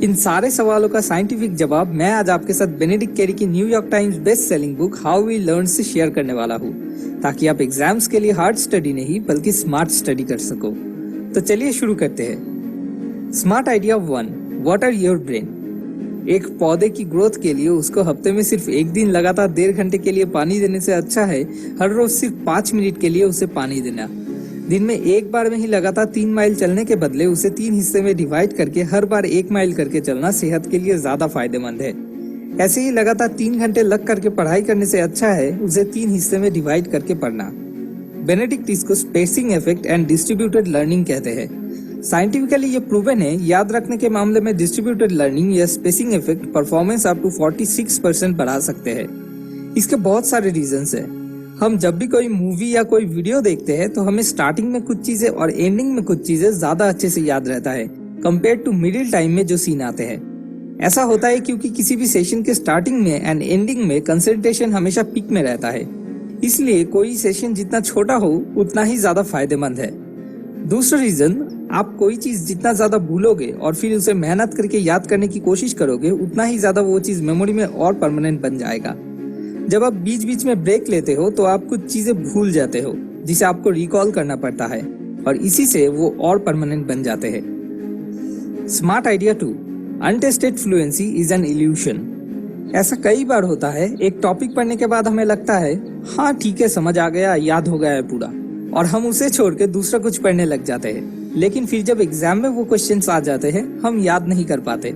इन सारे सवालों का साइंटिफिक जवाब मैं आज आपके साथ बेनेडिक्ट कैरी की New York Times best selling book how we learn से शेयर करने वाला हूँ, ताकि आप एग्जाम्स के लिए हार्ड स्टडी नहीं बल्कि स्मार्ट स्टडी कर सको। तो चलिए शुरू करते हैं। Smart idea 1, water your brain. एक पौधे की ग्रोथ के लिए उसको हफ्ते में सिर्फ 1 दिन लगातार 1.5 घंटे के लिए पानी देने से अच्छा है हर रोज सिर्फ 5 मिनट के लिए उसे पानी देना। दिन में एक बार में ही लगातार 3 माइल चलने के बदले उसे 3 हिस्से में डिवाइड करके हर बार 1 माइल करके चलना सेहत के लिए ज्यादा फायदेमंद है। ऐसे ही लगातार 3 घंटे लग करके पढ़ाई करने से अच्छा है उसे 3 हिस्से में डिवाइड करके पढ़ना। बेनेडिक्ट इसको spacing effect and distributed learning कहते हैं। साइंटिफिकली ये प्रूवन है, याद रखने के मामले में डिस्ट्रीब्यूटेड लर्निंग या spacing effect performance up to 46% बढ़ा सकते हैं। इसके बहुत सारे रीजंस हैं। हम जब भी कोई मूवी या कोई वीडियो देखते हैं तो हमें स्टार्टिंग में कुछ चीजें और एंडिंग में कुछ चीजें ज्यादा अच्छे से याद रहता है कंपेयर टू मिडिल टाइम में जो सीन आते हैं। ऐसा होता है क्योंकि किसी भी सेशन के स्टार्टिंग में एंड एंडिंग में कंसंट्रेशन हमेशा पीक में रहता है, इसलिए कोई सेशन जितना छोटा हो उतना ही ज्यादा फायदेमंद है। दूसरा रीजन, आप कोई चीज जितना ज्यादा भूलोगे और फिर उसे मेहनत करके याद करने की कोशिश करोगे उतना ही ज्यादा वो चीज मेमोरी में और परमानेंट बन जाएगा। जब आप बीच बीच में ब्रेक लेते हो तो आप कुछ चीजें भूल जाते हो जिसे आपको रिकॉल करना पड़ता है और इसी से वो और परमानेंट बन जाते हैं। Smart idea 2, untested fluency is an illusion. ऐसा कई बार होता है, एक टॉपिक पढ़ने के बाद हमें लगता है हाँ ठीक है समझ आ गया, याद हो गया है पूरा, और हम उसे छोड़ के दूसरा कुछ पढ़ने लग जाते हैं। लेकिन फिर जब एग्जाम में वो क्वेश्चंस आ जाते हैं हम याद नहीं कर पाते।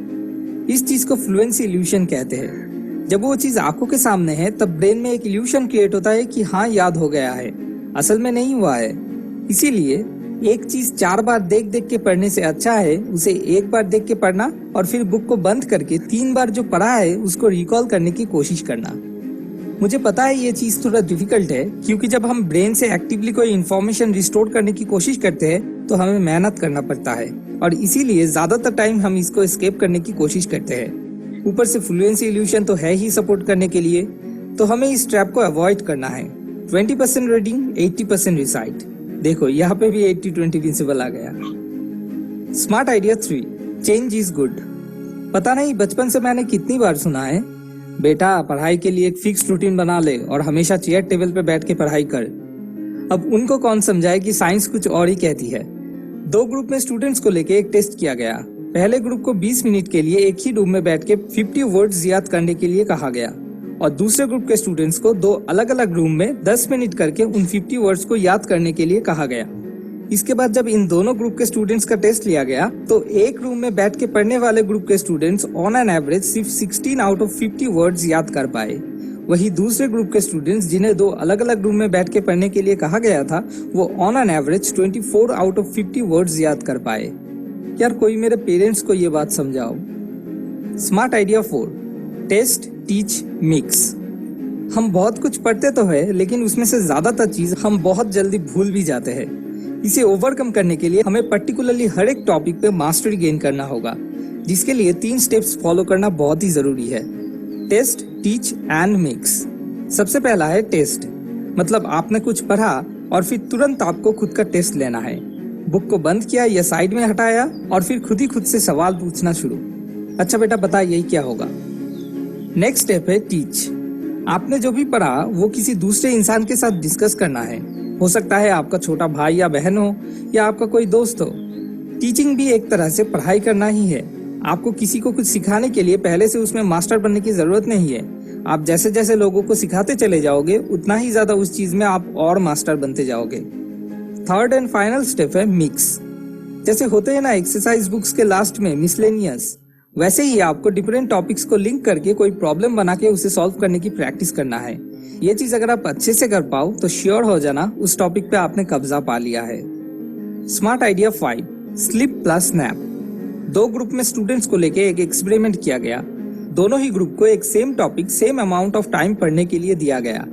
इस चीज को फ्लुएंसी इल्यूशन कहते हैं। जब वो चीज आंखों के सामने है तब ब्रेन में एक इल्यूशन क्रिएट होता है कि हाँ याद हो गया है, असल में नहीं हुआ है। इसीलिए एक चीज 4 बार देख देख के पढ़ने से अच्छा है उसे 1 बार देख के पढ़ना और फिर बुक को बंद करके 3 बार जो पढ़ा है उसको रिकॉल करने की कोशिश करना। मुझे पता है ये चीज थोड़ा डिफिकल्ट है क्योंकि जब हम ब्रेन से एक्टिवली कोई इन्फॉर्मेशन रिस्टोर करने की कोशिश करते हैं तो हमें मेहनत करना पड़ता है और इसीलिए ज्यादातर टाइम हम इसको एस्केप करने की कोशिश करते हैं। ऊपर से फ्लुएंसी इल्यूशन तो है ही सपोर्ट करने के लिए, तो हमें इस ट्रैप को अवॉइड करना है। 20% रीडिंग, 80% रिसाइट। देखो यहाँ पे भी 80-20 प्रिंसिपल आ गया। Smart idea 3, change is good. पता नहीं बचपन से मैंने कितनी बार सुना है, बेटा पढ़ाई के लिए एक फिक्स रूटीन बना ले और हमेशा चेयर टेबल पे बैठ के पढ़ाई कर। अब उनको कौन समझाए कि साइंस कुछ और ही कहती है। 2 ग्रुप में स्टूडेंट्स को लेके एक टेस्ट किया गया। पहले ग्रुप को 20 मिनट के लिए एक ही रूम में बैठ के 50 वर्ड्स याद करने के लिए कहा गया और दूसरे ग्रुप के स्टूडेंट्स को 2 अलग अलग रूम में 10 मिनट करके उन 50 वर्ड्स को याद करने के लिए कहा गया। इसके बाद जब इन दोनों ग्रुप के स्टूडेंट्स का टेस्ट लिया गया तो एक रूम में बैठ के पढ़ने वाले ग्रुप के स्टूडेंट्स ऑन एन एवरेज सिर्फ 16 आउट ऑफ 50 वर्ड्स याद कर पाए। वही दूसरे ग्रुप के स्टूडेंट्स जिन्हें 2 अलग अलग रूम में बैठ के पढ़ने के लिए कहा गया था वो on an average 24 out of 50 words याद कर पाए। यार कोई मेरे पेरेंट्स को ये बात समझाओ। Smart idea 4, test, teach, mix. हम बहुत कुछ पढ़ते तो है लेकिन उसमें से ज्यादातर चीज हम बहुत जल्दी भूल भी जाते हैं। इसे ओवरकम करने के लिए हमें पर्टिकुलरली हर एक टॉपिक पे मास्टरी गेन करना होगा, जिसके लिए 3 स्टेप्स फॉलो करना बहुत ही जरूरी है। Test, teach and mix. सबसे पहला है टेस्ट, मतलब आपने कुछ पढ़ा और फिर तुरंत आपको खुद का टेस्ट लेना है। बुक को बंद किया या साइड में हटाया और फिर खुद ही खुद से सवाल पूछना शुरू। अच्छा बेटा बता यही क्या होगा। नेक्स्ट स्टेप है टीच। आपने जो भी पढ़ा वो किसी दूसरे इंसान के साथ डिस्कस करना है। हो सकता है आपका छोटा भाई या बहन हो या आपका कोई दोस्त हो। टीचिंग भी एक तरह से पढ़ाई करना ही है। आपको किसी को कुछ सिखाने के लिए पहले से उसमें मास्टर बनने की जरूरत नहीं है। आप जैसे जैसे लोगों को सिखाते चले जाओगे उतना ही ज्यादा उस चीज में आप और मास्टर बनते जाओगे। थर्ड एंड फाइनल स्टेप है मिक्स। जैसे होते हैं ना एक्सरसाइज बुक्स के लास्ट में मिसलेनियस, वैसे ही आपको डिफरेंट टॉपिक्स को लिंक करके कोई प्रॉब्लम बना के उसे सॉल्व करने की प्रैक्टिस करना है। ये चीज अगर आप अच्छे से कर पाओ तो श्योर हो जाना उस टॉपिक पे आपने कब्जा पा लिया है। Smart idea 5, sleep plus nap. 2 group में स्टूडेंट्स को लेके एक एक्सपेरिमेंट किया गया। दोनों ही ग्रुप को एक same topic same amount of time पढ़ने के लिए दिया गया।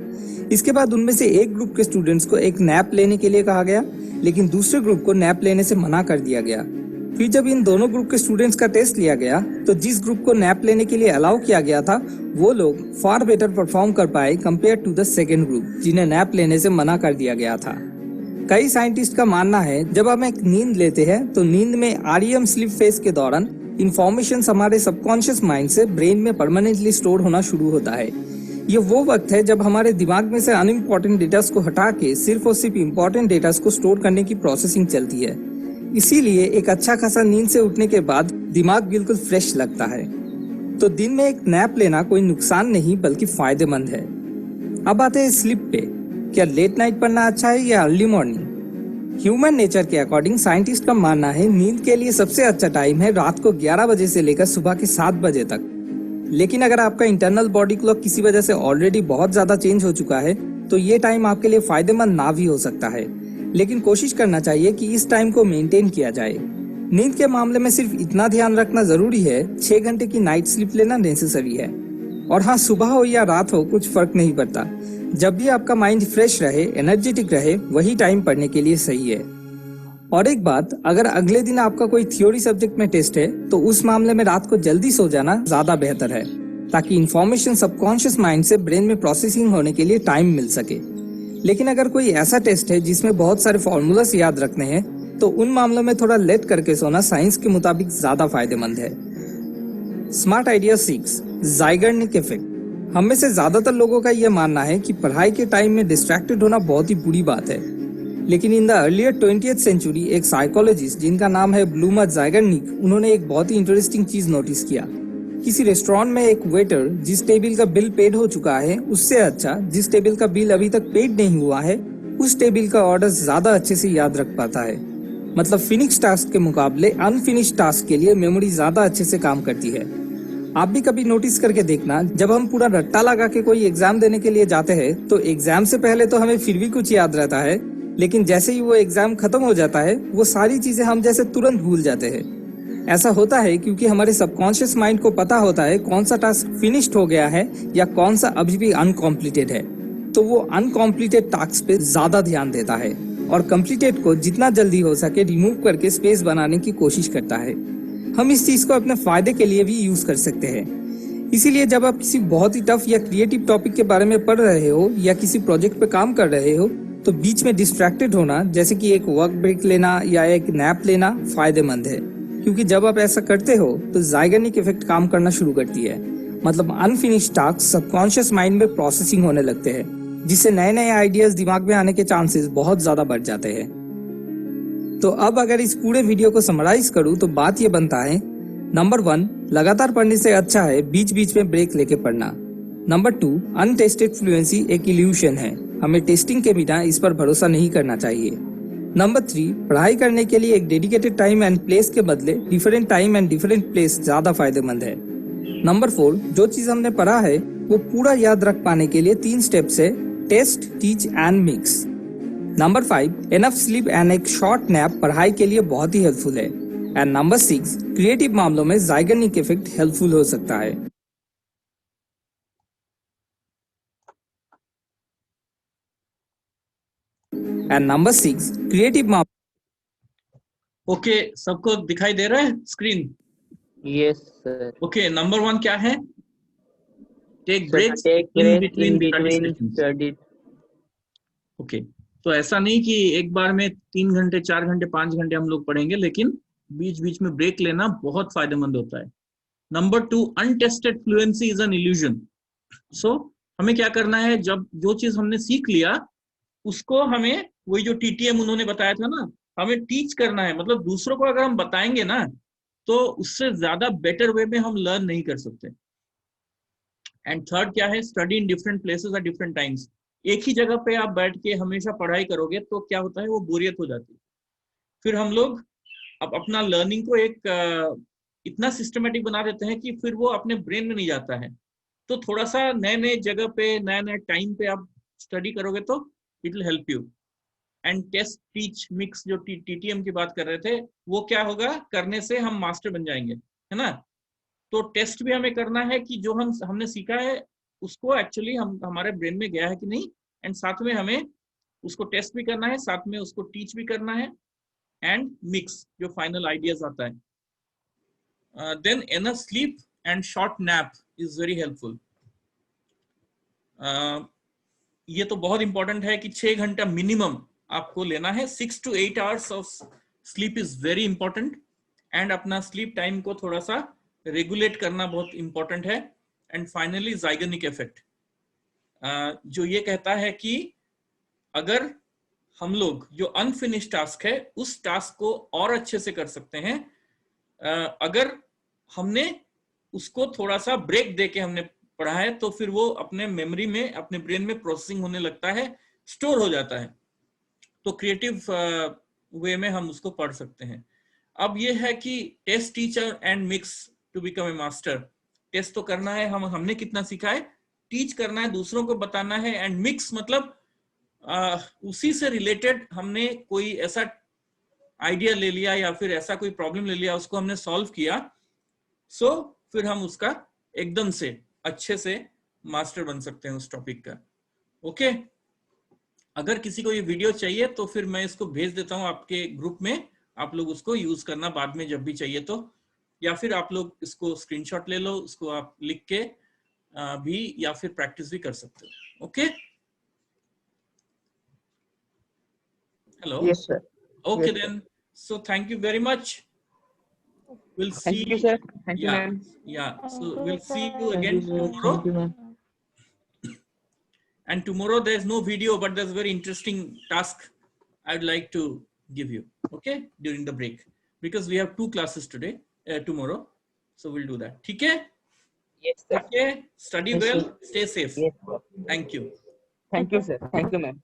इसके बाद उनमें से एक ग्रुप के स्टूडेंट्स को एक नैप लेने के लिए कहा गया, लेकिन दूसरे ग्रुप को नैप लेने से मना कर दिया गया। फिर जब इन दोनों ग्रुप के स्टूडेंट्स का टेस्ट लिया गया तो जिस ग्रुप को नैप लेने के लिए अलाउ किया गया था वो लोग फार बेटर परफॉर्म कर पाए compare to the second group जिन्हें नैप लेने से मना कर दिया गया था। कई साइंटिस्ट का मानना है जब हम एक नींद लेते हैं तो नींद में REM स्लीप फेज के दौरान इंफॉर्मेशन हमारे सबकॉन्शियस माइंड से ब्रेन में परमानेंटली स्टोर होना शुरू होता है। ये वो वक्त है जब हमारे दिमाग में से अनइम्पोर्टेंट डेटा को हटा के सिर्फ और सिर्फ इम्पोर्टेंट डेटा को स्टोर करने की प्रोसेसिंग चलती है। इसीलिए एक अच्छा खासा नींद से उठने के बाद दिमाग बिल्कुल फ्रेश लगता है। तो दिन में एक नैप लेना कोई नुकसान नहीं बल्कि फायदेमंद है। अब आते हैं स्लीप पे। क्या लेट नाइट पढ़ना अच्छा है या अर्ली मॉर्निंग? ह्यूमन नेचर के अकॉर्डिंग साइंटिस्ट का मानना है नींद के लिए सबसे अच्छा टाइम है रात को 11 बजे से लेकर सुबह के 7 बजे तक। लेकिन अगर आपका इंटरनल बॉडी क्लॉक किसी वजह से ऑलरेडी बहुत ज्यादा चेंज हो चुका है तो ये टाइम आपके लिए फायदेमंद ना भी हो सकता है, लेकिन कोशिश करना चाहिए कि इस टाइम को मेंटेन किया जाए। नींद के मामले में सिर्फ इतना ध्यान रखना जरूरी है 6 घंटे की नाइट स्लीप लेना नेसेसरी है। और हाँ, सुबह हो या रात हो कुछ फर्क नहीं पड़ता। जब भी आपका माइंड फ्रेश रहे, एनर्जेटिक रहे, वही टाइम पढ़ने के लिए सही है। और एक बात, अगर अगले दिन आपका कोई थ्योरी सब्जेक्ट में टेस्ट है तो उस मामले में रात को जल्दी सो जाना ज्यादा बेहतर है ताकि इंफॉर्मेशन सबकॉन्शियस माइंड से ब्रेन में प्रोसेसिंग होने के लिए टाइम मिल सके। लेकिन अगर कोई ऐसा टेस्ट है जिसमें बहुत सारे फॉर्मूलास याद रखने हैं तो उन मामलों में थोड़ा लेट करके सोना साइंस के मुताबिक ज्यादा फायदेमंद है। Smart idea 6, Zeigarnik effect. हम में से ज्यादातर लोगों का यह मानना है कि पढ़ाई के टाइम में डिस्ट्रैक्टेड होना बहुत ही बुरी बात है। लेकिन in the earlier 20th century एक साइकोलॉजिस्ट जिनका नाम है ब्लूमा ज़ाइगर्निक, उन्होंने एक बहुत ही इंटरेस्टिंग चीज नोटिस किया। किसी रेस्टोरेंट में एक वेटर जिस टेबल का बिल पेड हो चुका है उससे अच्छा जिस टेबल का बिल अभी तक पेड नहीं हुआ है उस टेबल का ऑर्डर ज्यादा अच्छे से याद रख पाता है। मतलब फिनिश टास्क के मुकाबले अनफिनिश टास्क के लिए मेमोरी ज्यादा अच्छे से काम करती है। आप भी कभी नोटिस करके देखना, जब हम पूरा रट्टा लगा के कोई एग्जाम देने के लिए जाते हैं तो एग्जाम से पहले तो हमें फिर भी कुछ याद रहता है, लेकिन जैसे ही वो एग्जाम खत्म हो जाता है वो सारी चीजें हम जैसे तुरंत भूल जाते हैं। ऐसा होता है क्योंकि हमारे सबकॉन्शियस माइंड को पता होता है कौन सा टास्क फिनिश्ड हो गया है या कौन सा अभी भी अनकॉम्प्लीटेड है, तो वो अनकॉम्प्लीटेड टास्क पे ज्यादा ध्यान देता है और कंप्लीटेड को जितना जल्दी हो सके रिमूव करके स्पेस बनाने की कोशिश करता है। हम इस चीज को अपने फायदे के लिए भी यूज कर सकते हैं। इसीलिए जब आप किसी बहुत ही टफ या क्रिएटिव टॉपिक के बारे में पढ़ रहे हो या किसी प्रोजेक्ट पे काम कर रहे हो तो बीच में डिस्ट्रैक्टेड होना, जैसे कि एक वर्क ब्रेक लेना या एक नैप लेना, फायदेमंद है। क्योंकि जब आप ऐसा करते हो तो ज़ाइगर्निक इफेक्ट काम करना शुरू करती है। मतलब अनफिनिश्ड टास्क सबकॉन्शियस माइंड में प्रोसेसिंग होने लगते हैं, जिससे नए नए आइडियाज दिमाग में आने के चांसेस बहुत ज्यादा बढ़ जाते हैं। तो अब अगर इस पूरे वीडियो को समराइज करूं तो बात ये बनता है, नंबर 1, लगातार पढ़ने से अच्छा है बीच बीच में ब्रेक लेके पढ़ना। नंबर 2, अनटेस्टेड फ्लुएंसी एक इल्यूशन है, हमें टेस्टिंग के बिना इस पर भरोसा नहीं करना चाहिए। नंबर 3, पढ़ाई करने के लिए एक डेडिकेटेड टाइम एंड प्लेस के बदले different time and different place ज्यादा फायदेमंद है। नंबर 4, जो चीज हमने पढ़ा है वो पूरा याद रख पाने के लिए 3 स्टेप्स है, test, teach and mix. Number 5, enough sleep and एक शॉर्ट नैप पढ़ाई के लिए बहुत ही हेल्पफुल है। एंड नंबर 6, क्रिएटिव मामलों में ज़ाइगर्निक इफेक्ट हेल्पफुल हो सकता है। एंड नंबर 6, क्रिएटिव ओके, सबको दिखाई दे रहा है screen? Yes sir. Okay, number 1 क्या है? Take breaks in between study. Okay, तो ऐसा नहीं कि एक बार में 3 घंटे 4 घंटे 5 घंटे हम लोग पढ़ेंगे, लेकिन बीच बीच में ब्रेक लेना बहुत फायदेमंद होता है। Number 2, untested fluency is an illusion. So हमें क्या करना है, जब जो चीज हमने सीख लिया उसको हमें, वही जो TTM उन्होंने बताया था ना, हमें टीच करना है। मतलब दूसरों को अगर हम बताएंगे ना तो उससे ज्यादा बेटर वे में हम लर्न नहीं कर सकते। एंड थर्ड क्या है, study in different places at different times. एक ही जगह पे आप बैठ के हमेशा पढ़ाई करोगे तो क्या होता है, वो बोरियत हो जाती है। फिर हम लोग अब अपना लर्निंग को एक इतना सिस्टमेटिक बना देते हैं कि फिर वो अपने ब्रेन में नहीं जाता है। तो थोड़ा सा नए नए जगह पे, नए नए टाइम पे आप स्टडी करोगे तो it will help you. And test, teach, mix, जो टीटीएम की बात कर रहे थे, वो क्या होगा, करने से हम मास्टर बन जाएंगे, है ना। तो टेस्ट भी हमें करना है कि जो हमने सीखा है उसको एक्चुअली हमारे ब्रेन में गया है कि नहीं, एंड साथ में हमें उसको टेस्ट भी करना है, साथ में उसको टीच भी करना है, एंड मिक्स जो फाइनल आइडियाज आता है। Than enough sleep and short nap is very helpful. ये तो बहुत इंपॉर्टेंट है कि 6 घंटा मिनिमम आपको लेना है। 6 to 8 hours of sleep is very important, and अपना स्लीप टाइम को थोड़ा सा रेगुलेट करना बहुत इंपॉर्टेंट है। एंड फाइनली ज़ाइगोनिक इफेक्ट, जो ये कहता है कि अगर हम लोग जो अनफिनिश्ड टास्क है उस टास्क को और अच्छे से कर सकते हैं अगर हमने उसको थोड़ा सा ब्रेक दे के हमने पढ़ा है, तो फिर वो अपने मेमोरी में, अपने ब्रेन में प्रोसेसिंग होने लगता है, स्टोर हो जाता है। तो क्रिएटिव वे में हम उसको पढ़ सकते हैं। अब ये है कि test, teacher and mix to become a master. Test तो करना है, हमने कितना सीखा है, टीच करना है, दूसरों को बताना है, एंड मिक्स मतलब उसी से रिलेटेड हमने कोई ऐसा आइडिया ले लिया या फिर ऐसा कोई प्रॉब्लम ले लिया, उसको हमने सॉल्व किया, सो फिर हम उसका एकदम से अच्छे से मास्टर बन सकते हैं उस टॉपिक का। ओके, अगर किसी को ये वीडियो चाहिए तो फिर मैं इसको भेज देता हूँ आपके ग्रुप में, आप लोग उसको यूज करना बाद में जब भी चाहिए तो, या फिर आप लोग इसको स्क्रीनशॉट ले लो, उसको आप लिख के भी या फिर प्रैक्टिस भी कर सकते हो। Okay, hello, Yes, sir. okay Yes, sir. then, so thank you very much. We'll see. Thank you, sir. Thank you, Yeah, ma'am. yeah, so Thank you, we'll see you sir. again Thank you, sir. tomorrow. Thank you, ma'am. And tomorrow there's no video, but there's a very interesting task I'd like to give you, okay, during the break, because we have 2 classes today, tomorrow, so we'll do that. Okay? Yes, sir. Okay, study Yes, well, sir. stay safe. Yes, sir. Thank you. Thank you, sir. Thank you, ma'am.